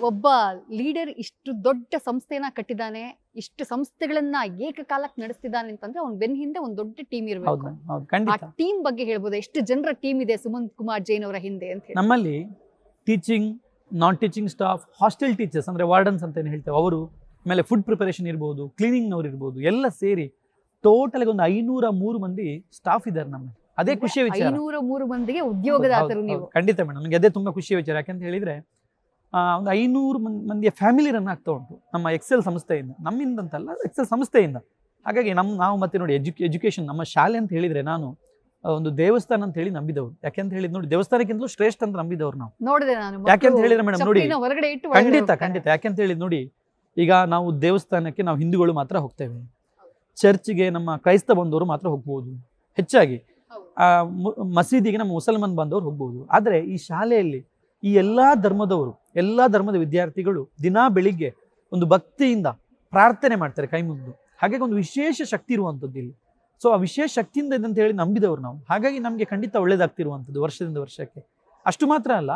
ಒಬ್ಬ ಲೀಡರ್ ಇಷ್ಟು ದೊಡ್ಡ ಸಂಸ್ಥೆನ ಕಟ್ಟಿದಾನೆ, ಇಷ್ಟು ಸಂಸ್ಥೆಗಳನ್ನ ಏಕಕಾಲಕ್ಕೆ ನಡೆಸ್ತಿದ್ದಾನೆ ಅಂತಂದ್ರೆ ಅವ್ನ ಬೆನ್ನ ಹಿಂದೆ ಒಂದು ದೊಡ್ಡ ಟೀಮ್
ಹೌದು
ಇರಬೇಕು.
madam, ಹೌದು
ಆ
ಖಂಡಿತ.
ಟೀಮ್ ಬಗ್ಗೆ ಹೇಳ್ಬೋದು, ಎಷ್ಟು ಜನರ ಟೀಮ್ ಇದೆ ಸುಮಂತ್ ಕುಮಾರ್ ಜೈನ್ ಅವರ ಹಿಂದೆ ಅಂತ ಹೇಳಿ?
ನಮ್ಮಲ್ಲಿ ಟೀಚಿಂಗ್, ನಾನ್ ಟೀಚಿಂಗ್ ಸ್ಟಾಫ್, ಹಾಸ್ಟೆಲ್ ಟೀಚರ್ಸ್ ಅಂದ್ರೆ ವಾರ್ಡನ್ಸ್ ಅಂತ ಏನು ಹೇಳ್ತೇವೆ ಅವರು, ಆಮೇಲೆ ಫುಡ್ ಪ್ರಿಪರೇಷನ್ ಇರ್ಬೋದು, ಕ್ಲೀನಿಂಗ್ನವ್ರು ಇರ್ಬೋದು, ಎಲ್ಲ ಸೇರಿ ಟೋಟಲ್ ಒಂದು 503 ಮಂದಿ ಸ್ಟಾಫ್ ಇದ್ದಾರೆ ನಮ್ಮಲ್ಲಿ. ಅದೇ ಖುಷಿಯ ವಿಚಾರ.
503 ಮಂದಿಗೆ ಉದ್ಯೋಗದಾತರು ನೀವು.
ಖಂಡಿತ ಮೇಡಮ್, ನನಗೆ ಅದೇ ತುಂಬಾ ಖುಷಿಯ ವಿಚಾರ. ಯಾಕಂತ ಹೇಳಿದ್ರೆ ಒಂದು 500 ಮಂದಿಯ ಫ್ಯಾಮಿಲಿ ರನ್ ಆಗ್ತಾ ಉಂಟು ನಮ್ಮ ಎಕ್ಸೆಲ್ ಸಂಸ್ಥೆಯಿಂದ, ನಮ್ಮಿಂದ ಅಂತಲ್ಲ, ಎಕ್ಸೆಲ್ ಸಂಸ್ಥೆಯಿಂದ. ಹಾಗಾಗಿ ನಾವು ಮತ್ತೆ ನೋಡಿ ಎಜುಕೇಶನ್, ನಮ್ಮ ಶಾಲೆ ಅಂತ ಹೇಳಿದ್ರೆ ನಾನು ಒಂದು ದೇವಸ್ಥಾನ ಅಂತ ಹೇಳಿ ನಂಬಿದವರು. ಯಾಕೆಂತ ಹೇಳಿದ್ ನೋಡಿ, ದೇವಸ್ಥಾನಕ್ಕಿಂತಲೂ ಶ್ರೇಷ್ಠ ಅಂತ ನಂಬಿದವರು ನಾವು.
ನೋಡಿದೆ ನಾನು.
ಯಾಕೆಂತ ಹೇಳಿದ್ರೆ ಮೇಡಮ್ ನೋಡಿ,
ಹೊರಗಡೆ ಇಟ್ಟು
ಖಂಡಿತ ಯಾಕೆಂತ ಹೇಳಿದ್ ನೋಡಿ, ಈಗ ನಾವು ದೇವಸ್ಥಾನಕ್ಕೆ ನಾವು ಹಿಂದೂಗಳು ಮಾತ್ರ ಹೋಗ್ತೇವೆ, ಚರ್ಚ್ಗೆ ನಮ್ಮ ಕ್ರೈಸ್ತ ಬಂದವರು ಮಾತ್ರ ಹೋಗ್ಬೋದು ಹೆಚ್ಚಾಗಿ, ಮಸೀದಿಗೆ ನಮ್ಮ ಮುಸಲ್ಮಾನ್ ಬಂದವರು ಹೋಗ್ಬೋದು. ಆದರೆ ಈ ಶಾಲೆಯಲ್ಲಿ ಈ ಎಲ್ಲಾ ಧರ್ಮದ ವಿದ್ಯಾರ್ಥಿಗಳು ದಿನಾ ಬೆಳಿಗ್ಗೆ ಒಂದು ಭಕ್ತಿಯಿಂದ ಪ್ರಾರ್ಥನೆ ಮಾಡ್ತಾರೆ ಕೈ ಮುಗಿದು. ಹಾಗಾಗಿ ಒಂದು ವಿಶೇಷ ಶಕ್ತಿ ಇರುವಂಥದ್ದು ಇಲ್ಲಿ. ಸೊ ಆ ವಿಶೇಷ ಶಕ್ತಿಯಿಂದ ಇದೆ ಅಂತ ಹೇಳಿ ನಂಬಿದವರು ನಾವು. ಹಾಗಾಗಿ ನಮಗೆ ಖಂಡಿತ ಒಳ್ಳೇದಾಗ್ತಿರುವಂಥದ್ದು ವರ್ಷದಿಂದ ವರ್ಷಕ್ಕೆ. ಅಷ್ಟು ಮಾತ್ರ ಅಲ್ಲ,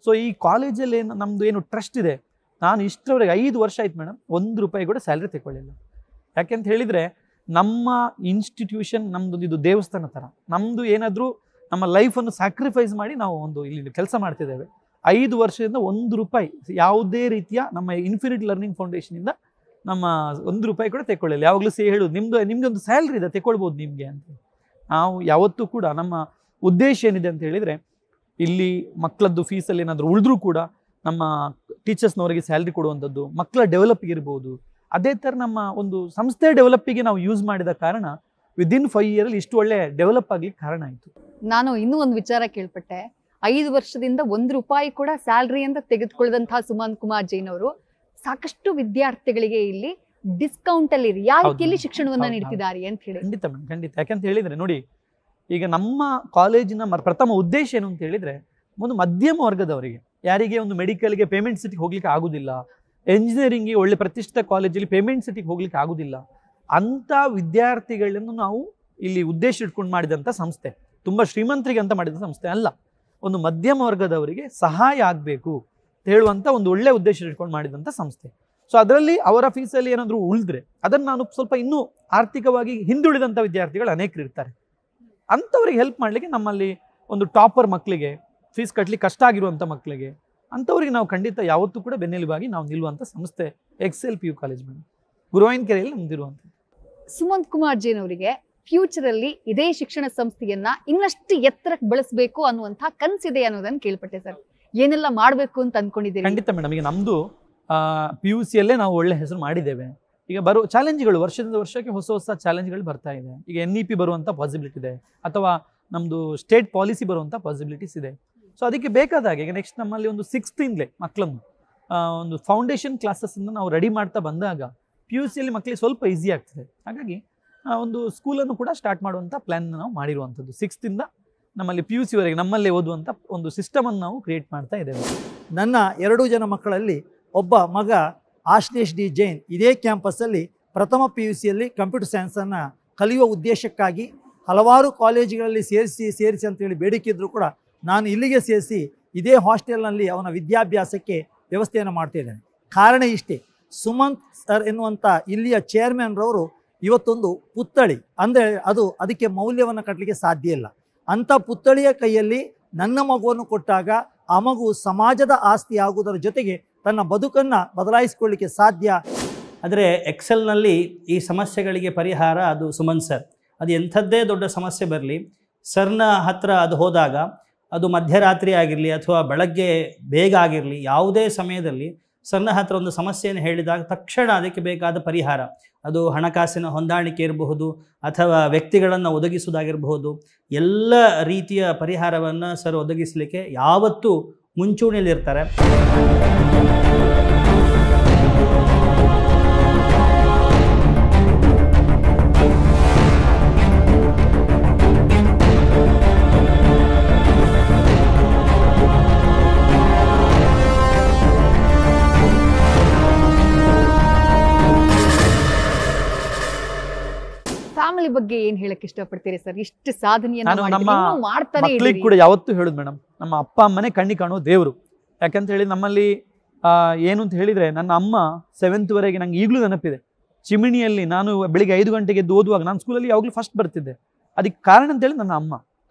ಸೊ ಈ ಕಾಲೇಜಲ್ಲಿ ನಮ್ದು ಏನು ಟ್ರಸ್ಟ್ ಇದೆ, ನಾನು ಇಷ್ಟರವರೆಗೆ 5 ವರ್ಷ ಆಯ್ತು ಮೇಡಮ್, 1 ರೂಪಾಯಿ ಕೂಡ ಸ್ಯಾಲ್ರಿ ತಗೊಳ್ಳಿಲ್ಲ. ಯಾಕೆಂತ ಹೇಳಿದ್ರೆ ನಮ್ಮ ಇನ್ಸ್ಟಿಟ್ಯೂಷನ್ ನಮ್ದು ಇದು ದೇವಸ್ಥಾನ ಥರ, ನಮ್ದು ಏನಾದರೂ ನಮ್ಮ ಲೈಫನ್ನು ಸ್ಯಾಕ್ರಿಫೈಸ್ ಮಾಡಿ ನಾವು ಒಂದು ಇಲ್ಲಿ ಕೆಲಸ ಮಾಡ್ತಿದ್ದೇವೆ. 5 ವರ್ಷದಿಂದ 1 ರೂಪಾಯಿ ಯಾವುದೇ ರೀತಿಯ ನಮ್ಮ ಇನ್ಫಿನಿಟಿ ಲರ್ನಿಂಗ್ ಫೌಂಡೇಶನಿಂದ ನಮ್ಮ 1 ರೂಪಾಯಿ ಕೂಡ ತೆಕ್ಕೊಳ್ಳಿಲ್ಲ. ಯಾವಾಗಲೂ ಹೇಳೋದು ನಿಮ್ದೊಂದು ಸ್ಯಾಲ್ರಿ ಇದೆ, ತೆಕ್ಕೊಳ್ಬೋದು ನಿಮಗೆ ಅಂತ. ನಾವು ಯಾವತ್ತೂ ಕೂಡ ನಮ್ಮ ಉದ್ದೇಶ ಏನಿದೆ ಅಂತ ಹೇಳಿದರೆ, ಇಲ್ಲಿ ಮಕ್ಕಳದ್ದು ಫೀಸಲ್ಲಿ ಏನಾದರೂ ಉಳಿದ್ರೂ ಕೂಡ ನಮ್ಮ ಟೀಚರ್ಸ್ನವರಿಗೆ ಸ್ಯಾಲ್ರಿ ಕೊಡುವಂಥದ್ದು, ಮಕ್ಕಳ ಡೆವಲಪ್ಗೆ ಇರ್ಬೋದು. ಅದೇ ಥರ ನಮ್ಮ ಒಂದು ಸಂಸ್ಥೆ ಡೆವಲಪ್ಪಿಗೆ ನಾವು ಯೂಸ್ ಮಾಡಿದ ಕಾರಣ ವಿದಿನ್ 5 ಇಯರಲ್ಲಿ ಇಷ್ಟು ಒಳ್ಳೆ ಡೆವಲಪ್ ಆಗ್ಲಿಕ್ಕೆ ಕಾರಣ ಆಯಿತು.
ನಾನು ಇನ್ನೂ ಒಂದು ವಿಚಾರ ಕೇಳ್ಪಟ್ಟೆ, 5 ವರ್ಷದಿಂದ 1 ರೂಪಾಯಿ ಕೂಡ ಸ್ಯಾಲ್ರಿ ಅಂತ ತೆಗೆದುಕೊಳ್ಳದಂತಹ ಸುಮಂತ್ ಕುಮಾರ್ ಜೈನ್ ಅವರು ಸಾಕಷ್ಟು ವಿದ್ಯಾರ್ಥಿಗಳಿಗೆ ಇಲ್ಲಿ ಡಿಸ್ಕೌಂಟ್ ಅಲ್ಲಿ ರಿಯಾಯಿತಿಯಲ್ಲಿ ಶಿಕ್ಷಣವನ್ನ ನೀಡ್ತಿದ್ದಾರೆ ಅಂತ ಹೇಳಿ.
ಖಂಡಿತ ಮೇಡಮ್, ಖಂಡಿತ. ಯಾಕಂತ ಹೇಳಿದ್ರೆ ನೋಡಿ, ಈಗ ನಮ್ಮ ಕಾಲೇಜಿನ ಪ್ರಥಮ ಉದ್ದೇಶ ಏನು ಅಂತ ಹೇಳಿದ್ರೆ, ಒಂದು ಮಧ್ಯಮ ವರ್ಗದವರಿಗೆ, ಯಾರಿಗೆ ಒಂದು ಮೆಡಿಕಲ್ಗೆ ಪೇಮೆಂಟ್ ಸಿಟಿಗೆ ಹೋಗ್ಲಿಕ್ಕೆ ಆಗುದಿಲ್ಲ, ಎಂಜಿನಿಯರಿಂಗ್ಗೆ ಒಳ್ಳೆ ಪ್ರತಿಷ್ಠಿತ ಕಾಲೇಜಲ್ಲಿ ಪೇಮೆಂಟ್ ಸಿಟಿಗೆ ಹೋಗ್ಲಿಕ್ಕೆ ಆಗುದಿಲ್ಲ, ಅಂತ ವಿದ್ಯಾರ್ಥಿಗಳನ್ನು ನಾವು ಇಲ್ಲಿ ಉದ್ದೇಶ ಇಟ್ಕೊಂಡು ಮಾಡಿದಂಥ ಸಂಸ್ಥೆ. ತುಂಬ ಶ್ರೀಮಂತರಿಗೆ ಅಂತ ಮಾಡಿದ ಸಂಸ್ಥೆ ಅಲ್ಲ, ಒಂದು ಮಧ್ಯಮ ವರ್ಗದವರಿಗೆ ಸಹಾಯ ಆಗಬೇಕು ಹೇಳುವಂಥ ಒಂದು ಒಳ್ಳೆ ಉದ್ದೇಶ ಇಟ್ಕೊಂಡು ಮಾಡಿದಂಥ ಸಂಸ್ಥೆ. ಸೊ ಅದರಲ್ಲಿ ಅವರ ಫೀಸಲ್ಲಿ ಏನಾದರೂ ಉಳಿದ್ರೆ ಅದನ್ನು ನಾನು ಸ್ವಲ್ಪ ಇನ್ನೂ ಆರ್ಥಿಕವಾಗಿ ಹಿಂದುಳಿದಂಥ ವಿದ್ಯಾರ್ಥಿಗಳು ಅನೇಕರು ಇರ್ತಾರೆ, ಅಂಥವ್ರಿಗೆ ಹೆಲ್ಪ್ ಮಾಡಲಿಕ್ಕೆ ನಮ್ಮಲ್ಲಿ ಒಂದು ಟಾಪರ್ ಮಕ್ಕಳಿಗೆ, ಫೀಸ್ ಕಟ್ಟಲಿಕ್ಕೆ ಕಷ್ಟ ಆಗಿರುವಂಥ ಮಕ್ಕಳಿಗೆ, ಅಂಥವ್ರಿಗೆ ನಾವು ಖಂಡಿತ ಯಾವತ್ತೂ ಕೂಡ ಬೆನ್ನೆಲುಬಾಗಿ ನಾವು ನಿಲ್ಲುವಂಥ ಸಂಸ್ಥೆ ಎಕ್ಸೆಲ್ PU ಕಾಲೇಜ್ ಮೇಡಮ್, ಗುರುವಾಯಿನಕೆರೆಯಲ್ಲಿ ನಮ್ದಿರುವಂಥದ್ದು.
ಸುಮಂತ್ ಕುಮಾರ್ ಜೈನ್ ಅವರಿಗೆ ಫ್ಯೂಚರ್ ಅಲ್ಲಿ ಇದೇ ಶಿಕ್ಷಣ ಸಂಸ್ಥೆಯನ್ನ ಇನ್ನಷ್ಟು ಎತ್ತರಕ್ಕೆ ಬೆಳೆಸಬೇಕು ಅನ್ನುವಂಥ ಕನಸಿದೆ ಅನ್ನೋದನ್ನ ಕೇಳ್ಪಟ್ಟೆ ಸರ್. ಏನೆಲ್ಲ ಮಾಡಬೇಕು ಅಂತ ಅನ್ಕೊಂಡಿದ್ದೀರಿ?
ಖಂಡಿತ ಮೇಡಮ್, ಈಗ ನಮ್ಮದು PUC ಯಲ್ಲೇ ನಾವು ಒಳ್ಳೆ ಹೆಸರು ಮಾಡಿದ್ದೇವೆ. ಈಗ ಬರೋ ಚಾಲೆಂಜ್ಗಳು, ವರ್ಷದಿಂದ ವರ್ಷಕ್ಕೆ ಹೊಸ ಚಾಲೆಂಜ್ಗಳು ಬರ್ತಾ ಇದೆ. ಈಗ NEP ಬರುವಂಥ ಪಾಸಿಬಿಲಿಟಿ ಇದೆ, ಅಥವಾ ನಮ್ಮದು ಸ್ಟೇಟ್ ಪಾಲಿಸಿ ಬರುವಂಥ ಪಾಸಿಬಿಲಿಟೀಸ್ ಇದೆ. ಸೊ ಅದಕ್ಕೆ ಬೇಕಾದಾಗ ಈಗ ನೆಕ್ಸ್ಟ್ ನಮ್ಮಲ್ಲಿ ಒಂದು 6th ಇಂದಲೇ ಮಕ್ಕಳನ್ನು ಒಂದು ಫೌಂಡೇಶನ್ ಕ್ಲಾಸಸ್ಸನ್ನು ನಾವು ರೆಡಿ ಮಾಡ್ತಾ ಬಂದಾಗ PUC ಯಲ್ಲಿ ಮಕ್ಕಳಿಗೆ ಸ್ವಲ್ಪ ಈಸಿ ಆಗ್ತದೆ. ಹಾಗಾಗಿ ಒಂದು ಸ್ಕೂಲನ್ನು ಕೂಡ ಸ್ಟಾರ್ಟ್ ಮಾಡುವಂಥ ಪ್ಲ್ಯಾನ್ ನಾವು ಮಾಡಿರುವಂಥದ್ದು. 6th ಇಂದ ನಮ್ಮಲ್ಲಿ PUC ವರೆಗೆ ನಮ್ಮಲ್ಲೇ ಓದುವಂಥ ಒಂದು ಸಿಸ್ಟಮನ್ನು ನಾವು ಕ್ರಿಯೇಟ್ ಮಾಡ್ತಾ ಇದ್ದೇವೆ.
ನನ್ನ 2 ಜನ ಮಕ್ಕಳಲ್ಲಿ ಒಬ್ಬ ಮಗ ಆಶ್ಲೇಷ್ ಡಿ ಜೈನ್ ಇದೇ ಕ್ಯಾಂಪಸ್ಸಲ್ಲಿ ಪ್ರಥಮ PUC ಯಲ್ಲಿ ಕಂಪ್ಯೂಟರ್ ಸೈನ್ಸನ್ನು ಕಲಿಯುವ ಉದ್ದೇಶಕ್ಕಾಗಿ ಹಲವಾರು ಕಾಲೇಜುಗಳಲ್ಲಿ ಸೇರಿಸಿ ಅಂತೇಳಿ ಬೇಡಿಕೆ ಇದ್ದರೂ ಕೂಡ ನಾನು ಇಲ್ಲಿಗೆ ಸೇರಿಸಿ ಇದೇ ಹಾಸ್ಟೆಲ್ನಲ್ಲಿ ಅವನ ವಿದ್ಯಾಭ್ಯಾಸಕ್ಕೆ ವ್ಯವಸ್ಥೆಯನ್ನು ಮಾಡ್ತಿದ್ದೇನೆ. ಕಾರಣ ಇಷ್ಟೇ, ಸುಮಂತ್ ಸರ್ ಎನ್ನುವಂಥ ಇಲ್ಲಿಯ ಚೇರ್ಮನ್ರವರು ಇವತ್ತೊಂದು ಪುತ್ಥಳಿ ಅಂದರೆ ಅದಕ್ಕೆ ಮೌಲ್ಯವನ್ನು ಕಟ್ಟಲಿಕ್ಕೆ ಸಾಧ್ಯ ಇಲ್ಲ. ಅಂಥ ಪುತ್ಥಳಿಯ ಕೈಯಲ್ಲಿ ನನ್ನ ಮಗುವನ್ನು ಕೊಟ್ಟಾಗ ಆ ಮಗು ಸಮಾಜದ ಆಸ್ತಿ ಆಗುವುದರ ಜೊತೆಗೆ ತನ್ನ ಬದುಕನ್ನು ಬದಲಾಯಿಸಿಕೊಳ್ಳಲಿಕ್ಕೆ ಸಾಧ್ಯ.
ಆದರೆ ಎಕ್ಸೆಲ್ನಲ್ಲಿ ಈ ಸಮಸ್ಯೆಗಳಿಗೆ ಪರಿಹಾರ ಅದು ಸುಮಂತ್ ಸರ್. ಅದು ಎಂಥದ್ದೇ ದೊಡ್ಡ ಸಮಸ್ಯೆ ಬರಲಿ, ಸರ್ನ ಹತ್ರ ಅದು ಹೋದಾಗ, ಅದು ಮಧ್ಯರಾತ್ರಿ ಆಗಿರಲಿ ಅಥವಾ ಬೆಳಗ್ಗೆ ಬೇಗ ಆಗಿರಲಿ, ಯಾವುದೇ ಸಮಯದಲ್ಲಿ ಸರ್ನ ಹತ್ರ ಒಂದು ಸಮಸ್ಯೆಯನ್ನು ಹೇಳಿದಾಗ ತಕ್ಷಣ ಅದಕ್ಕೆ ಬೇಕಾದ ಪರಿಹಾರ, ಅದು ಹಣಕಾಸಿನ ಹೊಂದಾಣಿಕೆ ಇರಬಹುದು ಅಥವಾ ವ್ಯಕ್ತಿಗಳನ್ನು ಒದಗಿಸುವುದಾಗಿರಬಹುದು, ಎಲ್ಲ ರೀತಿಯ ಪರಿಹಾರವನ್ನು ಸರ್ ಒದಗಿಸಲಿಕ್ಕೆ ಯಾವತ್ತೂ ಮುಂಚೂಣಿಯಲ್ಲಿರ್ತಾರೆ.
ಫ್ಯಾಮಿಲಿ ಬಗ್ಗೆ ಏನ್ ಹೇಳಕ್ ಇಷ್ಟಪಡ್ತೀರಿ ಸರ್? ಇಷ್ಟು ಸಾಧನೆಯನ್ನ
ನಮ್ಮ
ಮಾಡ್ತಾನೆ
ಮಕ್ಕಳಿಗೆ ಕೂಡ ಯಾವತ್ತೂ ಹೇಳುದು ಮೇಡಮ್, ನಮ್ಮ ಅಪ್ಪ ಅಮ್ಮನೇ ಕಣ್ಣಿ ಕಾಣೋ ದೇವರು. ಯಾಕಂತ ಹೇಳಿ ನಮ್ಮಲ್ಲಿ ಏನು ಅಂತ ಹೇಳಿದರೆ, ನನ್ನ ಅಮ್ಮ 7th ನಂಗೆ ಈಗಲೂ ನೆನಪಿದೆ. ಚಿಮಿಣಿಯಲ್ಲಿ ನಾನು ಬೆಳಿಗ್ಗೆ 5 ಗಂಟೆಗೆ ಎದ್ದು ಓದುವಾಗ ನಾನು ಸ್ಕೂಲಲ್ಲಿ ಯಾವಾಗಲೂ ಫಸ್ಟ್ ಬರ್ತಿದ್ದೆ. ಅದಕ್ಕೆ ಕಾರಣ ಅಂತೇಳಿ ನನ್ನ ಅಮ್ಮ.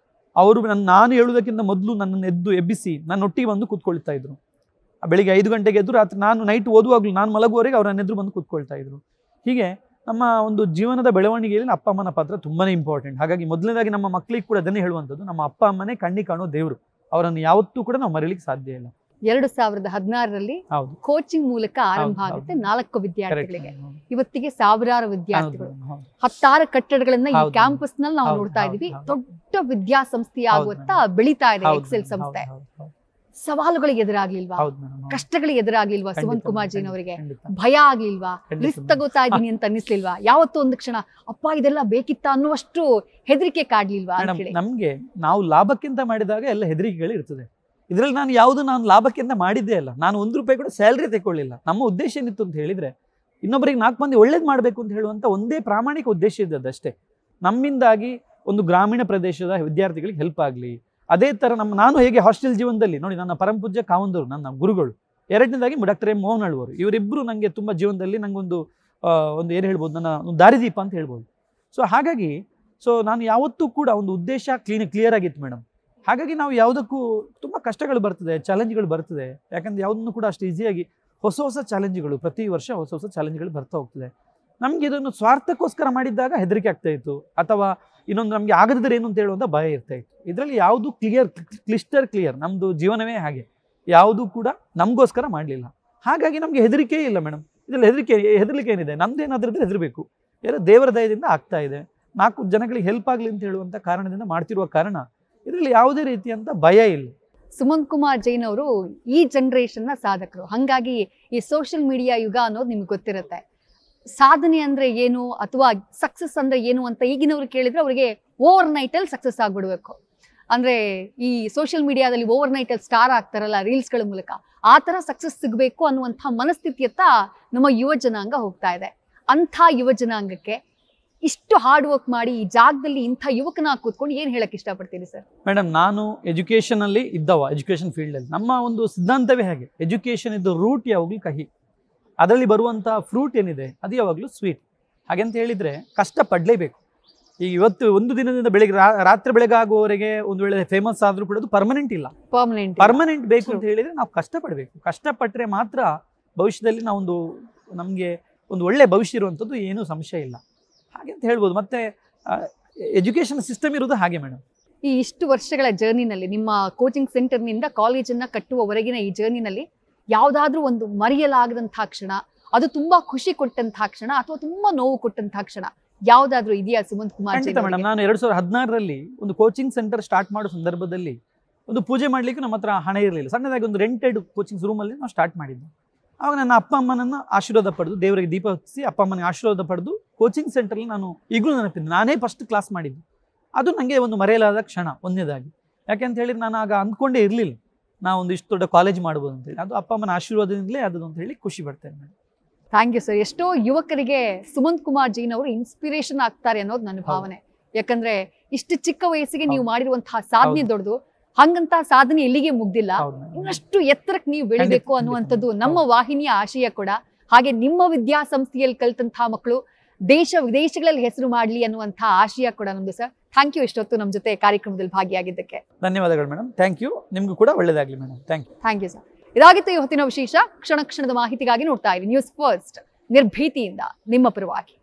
ಅವರು ನಾನು ಹೇಳುವುದಕ್ಕಿಂತ ಮೊದಲು ನನ್ನನ್ನು ಎಬ್ಬಿಸಿ ನನ್ನೊಟ್ಟಿಗೆ ಬಂದು ಕೂತ್ಕೊಳ್ತಾ ಇದ್ರು. ಬೆಳಿಗ್ಗೆ 5 ಗಂಟೆಗೆ ಎದ್ದು ರಾತ್ರಿ ನಾನು ನೈಟ್ ಓದುವಾಗಲೂ ನಾನು ಮಲಗುವವರೆಗೆ ಅವ್ರು ನನ್ನೆದುರು ಬಂದು ಕೂತ್ಕೊಳ್ತಾ ಇದ್ರು. ಹೀಗೆ ನಮ್ಮ ಒಂದು ಜೀವನದ ಬೆಳವಣಿಗೆಯಲ್ಲಿ ಅಪ್ಪ ಅಮ್ಮನ ಪಾತ್ರ ತುಂಬಾ ಇಂಪಾರ್ಟೆಂಟ್. ಹಾಗಾಗಿ ಮೊದಲನೇದಾಗಿ ನಮ್ಮ ಮಕ್ಕಳಿಗೆ ಕೂಡ ಅದನ್ನೇ ಹೇಳುವಂಥದ್ದು, ನಮ್ಮ ಅಪ್ಪ ಅಮ್ಮನೇ ಕಣ್ಣಿಗೆ ಕಾಣೋ ದೇವರು. ಅವರನ್ನು ಯಾವತ್ತೂ ಕೂಡ ನಾವು ಮರೀಲಿಕ್ಕೆ ಸಾಧ್ಯ ಇಲ್ಲ.
2016ರಲ್ಲಿ ಕೋಚಿಂಗ್ ಮೂಲಕ ಆರಂಭ ಆಗುತ್ತೆ 4 ವಿದ್ಯಾರ್ಥಿಗಳಿಗೆ. ಇವತ್ತಿಗೆ ಸಾವಿರಾರು ವಿದ್ಯಾರ್ಥಿಗಳು, 10 ಕಟ್ಟಡಗಳನ್ನ ಈ ಕ್ಯಾಂಪಸ್ ನಲ್ಲಿ ನಾವು ನೋಡ್ತಾ ಇದೀವಿ. ದೊಡ್ಡ ವಿದ್ಯಾಸಂಸ್ಥೆಯಾಗುತ್ತಾ ಬೆಳೀತಾ ಇದೆ ಎಕ್ಸೆಲ್ ಸಂಸ್ಥೆ. ಸವಾಲುಗಳಿಗೆ ಎದುರಾಗ್ಲಿಲ್ವಾ, ಕಷ್ಟಗಳಿಗೆ ಎದುರಾಗ್ಲಿಲ್ವಾ ಸುಮಂತ್ ಕುಮಾರ್ ಜೈನ್ ಅವರಿಗೆ? ಭಯ ಆಗ್ಲಿಲ್ವಾ? ರಿಸ್ಕ್ ತಗೋತಾ ಇದ್ದೀನಿ ಅಂತ ಅನ್ನಿಸ್ಲಿಲ್ವಾ? ಯಾವತ್ತೂ ಒಂದು ಕ್ಷಣ ಅಪ್ಪ ಇದೆಲ್ಲ ಬೇಕಿತ್ತ ಅನ್ನುವಷ್ಟು ಹೆದರಿಕೆ ಕಾಡ್ಲಿಲ್ವಾ?
ನಮ್ಗೆ ನಾವು ಲಾಭಕ್ಕಿಂತ ಮಾಡಿದಾಗ ಎಲ್ಲ ಹೆದರಿಕೆಗಳು ಇರ್ತದೆ. ಇದರಲ್ಲಿ ನಾನು ಲಾಭಕ್ಕಿಂತ ಮಾಡಿದ್ದೇ ಅಲ್ಲ. ನಾನು 1 ರೂಪಾಯಿ ಕೂಡ ಸ್ಯಾಲ್ರಿ ತಗೊಳ್ಳಿಲ್ಲ. ನಮ್ಮ ಉದ್ದೇಶ ಏನಿತ್ತು ಅಂತ ಹೇಳಿದ್ರೆ, ಇನ್ನೊಬ್ಬರಿಗೆ 4 ಮಂದಿ ಒಳ್ಳೇದು ಮಾಡಬೇಕು ಅಂತ ಹೇಳುವಂತ ಒಂದೇ ಪ್ರಾಮಾಣಿಕ ಉದ್ದೇಶ ಇದ್ದದಷ್ಟೇ. ನಮ್ಮಿಂದಾಗಿ ಒಂದು ಗ್ರಾಮೀಣ ಪ್ರದೇಶದ ವಿದ್ಯಾರ್ಥಿಗಳಿಗೆ ಹೆಲ್ಪ್ ಆಗಲಿ. ಅದೇ ಥರ ನಾನು ಹೇಗೆ ಹಾಸ್ಟೆಲ್ ಜೀವನದಲ್ಲಿ ನೋಡಿ, ನನ್ನ ಪರಮಪೂಜ್ಯ ಕಾವಂದರು ನನ್ನ ಗುರುಗಳು, 2ನೇದಾಗಿ ಡಾಕ್ಟರ್ ಎಂ ಮೋಹನ್ ಅವರು, ಇವರಿಬ್ಬರು ನನಗೆ ತುಂಬ ಜೀವನದಲ್ಲಿ ನನಗೊಂದು ಏನು ಹೇಳ್ಬೋದು, ನನ್ನ ಒಂದು ದಾರಿದೀಪ ಅಂತ ಹೇಳ್ಬೋದು. ಹಾಗಾಗಿ ನಾನು ಯಾವತ್ತೂ ಕೂಡ ಒಂದು ಉದ್ದೇಶ ಕ್ಲಿಯರ್ ಆಗಿತ್ತು ಮೇಡಮ್. ಹಾಗಾಗಿ ನಾವು ಯಾವುದಕ್ಕೂ ತುಂಬ ಕಷ್ಟಗಳು ಬರ್ತದೆ, ಚಾಲೆಂಜ್ಗಳು ಬರ್ತದೆ. ಯಾಕಂದರೆ ಯಾವುದನ್ನು ಕೂಡ ಅಷ್ಟು ಈಸಿಯಾಗಿ ಹೊಸ ಚಾಲೆಂಜ್ಗಳು ಪ್ರತಿ ವರ್ಷ ಹೊಸ ಚಾಲೆಂಜ್ಗಳು ಬರ್ತಾ ಹೋಗ್ತದೆ. ನಮಗೆ ಇದನ್ನು ಸ್ವಾರ್ಥಕ್ಕೋಸ್ಕರ ಮಾಡಿದ್ದಾಗ ಹೆದರಿಕೆ ಆಗ್ತಾ ಇತ್ತು, ಅಥವಾ ಇನ್ನೊಂದು ನಮಗೆ ಆಗದಿದ್ರೆ ಏನು ಅಂತ ಹೇಳುವಂಥ ಭಯ ಇರ್ತಾ ಇತ್ತು. ಇದರಲ್ಲಿ ಯಾವುದು ಕ್ಲಿಯರ್ ನಮ್ಮದು ಜೀವನವೇ ಹಾಗೆ, ಯಾವುದೂ ಕೂಡ ನಮಗೋಸ್ಕರ ಮಾಡಲಿಲ್ಲ. ಹಾಗಾಗಿ ನಮಗೆ ಹೆದರಿಕೆ ಇಲ್ಲ ಮೇಡಮ್. ಇದರಲ್ಲಿ ಹೆದರಿಕೆ ಏನಿದೆ? ನಮ್ದೇನಾದ್ರೂ ಹೆದರಬೇಕು. ಯಾರೋ ದೇವರ ದಯದಿಂದ ಆಗ್ತಾ ಇದೆ, 4 ಜನಗಳಿಗೆ ಹೆಲ್ಪ್ ಆಗಲಿ ಅಂತ ಹೇಳುವಂಥ ಕಾರಣದಿಂದ ಮಾಡ್ತಿರುವ ಕಾರಣ ಇದರಲ್ಲಿ ಯಾವುದೇ ರೀತಿಯಂತ ಭಯ ಇಲ್ಲ.
ಸುಮಂತ್ ಕುಮಾರ್ ಜೈನ್ ಅವರು ಈ ಜನರೇಷನ್ನ ಸಾಧಕರು. ಹಾಗಾಗಿ ಈ ಸೋಷಿಯಲ್ ಮೀಡಿಯಾ ಯುಗ ಅನ್ನೋದು ನಿಮ್ಗೆ ಗೊತ್ತಿರುತ್ತೆ. ಸಾಧನೆ ಅಂದ್ರೆ ಏನು ಅಥವಾ ಸಕ್ಸಸ್ ಅಂದ್ರೆ ಏನು ಅಂತ ಈಗಿನವ್ರು ಕೇಳಿದ್ರೆ ಅವರಿಗೆ ಓವರ್ ನೈಟಲ್ಲಿ ಸಕ್ಸಸ್ ಆಗ್ಬಿಡ್ಬೇಕು. ಅಂದ್ರೆ ಈ ಸೋಷಿಯಲ್ ಮೀಡಿಯಾದಲ್ಲಿ ಓವರ್ ನೈಟಲ್ಲಿ ಸ್ಟಾರ್ ಆಗ್ತಾರಲ್ಲ ರೀಲ್ಸ್ಗಳ ಮೂಲಕ, ಆ ಥರ ಸಕ್ಸಸ್ ಸಿಗಬೇಕು ಅನ್ನುವಂಥ ಮನಸ್ಥಿತಿಯತ್ತ ನಮ್ಮ ಯುವ ಜನಾಂಗ ಹೋಗ್ತಾ ಇದೆ. ಅಂಥ ಯುವ ಜನಾಂಗಕ್ಕೆ ಇಷ್ಟು ಹಾರ್ಡ್ ವರ್ಕ್ ಮಾಡಿ ಈ ಜಾಗದಲ್ಲಿ ಇಂಥ ಯುವಕನ ಕೂತ್ಕೊಂಡು ಏನು ಹೇಳಕ್ಕೆ ಇಷ್ಟಪಡ್ತೀನಿ ಸರ್?
ಮೇಡಮ್, ನಾನು ಎಜುಕೇಷನಲ್ಲಿ ಎಜುಕೇಷನ್ ಫೀಲ್ಡಲ್ಲಿ ನಮ್ಮ ಒಂದು ಸಿದ್ಧಾಂತವೇ ಹಾಗೆ, ಎಜುಕೇಷನ್ ಇದ್ದು ರೂಟ್ ಯಾವಾಗಲೂ ಕಹಿ, ಅದರಲ್ಲಿ ಬರುವಂಥ ಫ್ರೂಟ್ ಏನಿದೆ ಅದು ಯಾವಾಗಲೂ ಸ್ವೀಟ್. ಹಾಗೆಂತ ಹೇಳಿದರೆ ಕಷ್ಟಪಡಲೇಬೇಕು. ಈಗ ಇವತ್ತು ಒಂದು ದಿನದಿಂದ ರಾತ್ರಿ ಬೆಳಗ್ಗೆ ಆಗುವವರೆಗೆ ಒಂದು ವೇಳೆ ಫೇಮಸ್ ಆದರೂ ಕೂಡ ಅದು ಪರ್ಮನೆಂಟ್ ಇಲ್ಲ. ಪರ್ಮನೆಂಟ್ ಬೇಕು ಅಂತ ಹೇಳಿದರೆ ನಾವು ಕಷ್ಟಪಡಬೇಕು. ಕಷ್ಟಪಟ್ಟರೆ ಮಾತ್ರ ಭವಿಷ್ಯದಲ್ಲಿ ನಮಗೆ ಒಂದು ಒಳ್ಳೆ ಭವಿಷ್ಯ ಇರುವಂಥದ್ದು ಏನೂ ಸಂಶಯ ಇಲ್ಲ ಹಾಗೆ ಅಂತ ಹೇಳ್ಬೋದು. ಮತ್ತೆ ಎಜುಕೇಷನ್ ಸಿಸ್ಟಮ್ ಇರೋದು ಹಾಗೆ ಮೇಡಮ್.
ಈ ಇಷ್ಟು ವರ್ಷಗಳ ಜರ್ನಿನಲ್ಲಿ ನಿಮ್ಮ ಕೋಚಿಂಗ್ ಸೆಂಟರ್ನಿಂದ ಕಾಲೇಜನ್ನು ಕಟ್ಟುವವರೆಗಿನ ಈ ಜರ್ನಿನಲ್ಲಿ ಯಾವುದಾದ್ರೂ ಒಂದು ಮರೆಯಲಾಗದಂತಹ ಕ್ಷಣ, ಅದು ತುಂಬಾ ಖುಷಿ ಕೊಟ್ಟಂತಹ ಕ್ಷಣ ಅಥವಾ ತುಂಬಾ ನೋವು ಕೊಟ್ಟಂತಹ ಕ್ಷಣ ಯಾವ್ದಾದ್ರು ಇದೆಯಾ ಸುಮಂತ್ ಕುಮಾರ್ ಜೈನ್?
ಮೇಡಮ್, ನಾನು 2016ರಲ್ಲಿ ಒಂದು ಕೋಚಿಂಗ್ ಸೆಂಟರ್ ಸ್ಟಾರ್ಟ್ ಮಾಡೋ ಸಂದರ್ಭದಲ್ಲಿ ಒಂದು ಪೂಜೆ ಮಾಡಲಿಕ್ಕೆ ನಮ್ಮ ಹತ್ರ ಹಣ ಇರಲಿಲ್ಲ. ಸಣ್ಣದಾಗಿ ಒಂದು ರೆಂಟೆಡ್ ಕೋಚಿಂಗ್ ರೂಮಲ್ಲಿ ನಾವು ಸ್ಟಾರ್ಟ್ ಮಾಡಿದ್ವಿ. ಆವಾಗ ನನ್ನ ಅಪ್ಪ ಅಮ್ಮನನ್ನು ಆಶೀರ್ವಾದ ಪಡೆದು, ದೇವರಿಗೆ ದೀಪ ಹಚ್ಚಿಸಿ ಅಪ್ಪ ಅಮ್ಮನಿಗೆ ಆಶೀರ್ವಾದ ಪಡೆದು ಕೋಚಿಂಗ್ ಸೆಂಟರ್ಲಿ ನಾನು ಈಗಲೂ ನೆನಪಿದ್ದೆ, ನಾನೇ ಫಸ್ಟ್ ಕ್ಲಾಸ್ ಮಾಡಿದ್ದು. ಅದು ನನಗೆ ಒಂದು ಮರೆಯಲಾದ ಕ್ಷಣ ಒಂದನೇದಾಗಿ. ಯಾಕೆಂತ ಹೇಳಿದ್ರೆ ನಾನು ಆಗ ಅಂದ್ಕೊಂಡೇ ಇರಲಿಲ್ಲ ನಾವು ಒಂದು ಇಷ್ಟು ದೊಡ್ಡ ಕಾಲೇಜ್ ಮಾಡ್ಬೋದು ಅಂತೇಳಿ. ಅದು ಅಪ್ಪ ಅಮ್ಮನ ಆಶೀರ್ವಾದದಿಂದಲೇ ಅದು ಅಂತ ಹೇಳಿ ಖುಷಿ ಪಡ್ತೇನೆ ಮೇಡಮ್.
Thank you sir. ಎಷ್ಟೋ ಯುವಕರಿಗೆ ಸುಮಂತ್ ಕುಮಾರ್ ಜೈನ್ ಅವರು ಇನ್ಸ್ಪಿರೇಷನ್ ಆಗ್ತಾರೆ ಅನ್ನೋದು ನನ್ನ ಭಾವನೆ. ಯಾಕಂದ್ರೆ ಇಷ್ಟು ಚಿಕ್ಕ ವಯಸ್ಸಿಗೆ ನೀವು ಮಾಡಿರುವಂತಹ ಸಾಧನೆ ದೊಡ್ಡದು. ಹಂಗಂತ ಸಾಧನೆ ಎಲ್ಲಿಗೆ ಮುಗ್ದಿಲ್ಲ, ಇನ್ನಷ್ಟು ಎತ್ತರಕ್ಕೆ ನೀವು ಬೆಳಿಬೇಕು ಅನ್ನುವಂಥದ್ದು ನಮ್ಮ ವಾಹಿನಿಯ ಆಶಯ ಕೂಡ. ಹಾಗೆ ನಿಮ್ಮ ವಿದ್ಯಾಸಂಸ್ಥೆಯಲ್ಲಿ ಕಲಿತಂತಹ ಮಕ್ಕಳು ದೇಶ ವಿದೇಶಗಳಲ್ಲಿ ಹೆಸರು ಮಾಡಲಿ ಅನ್ನುವಂತಹ ಆಶಯ ಕೂಡ ನಮ್ದು ಸರ್. ಥ್ಯಾಂಕ್ ಯು ಇಷ್ಟೊತ್ತು ನಮ್ಮ ಜೊತೆ ಕಾರ್ಯಕ್ರಮದಲ್ಲಿ ಭಾಗಿಯಾಗಿದ್ದಕ್ಕೆ.
ಧನ್ಯವಾದಗಳು ಮೇಡಮ್. Thank you. ನಿಮ್ಗೂ ಕೂಡ ಒಳ್ಳೆಯದಾಗಲಿ ಮೇಡಮ್. Thank you
sir. ಇದಾಗಿತ್ತು ಇವತ್ತಿನ ವಿಶೇಷ. ಕ್ಷಣ ಕ್ಷಣದ ಮಾಹಿತಿಗಾಗಿ ನೋಡ್ತಾ ಇರಿ ನ್ಯೂಸ್ ಫಸ್ಟ್, ನಿರ್ಭೀತಿಯಿಂದ ನಿಮ್ಮ ಪರವಾಗಿ.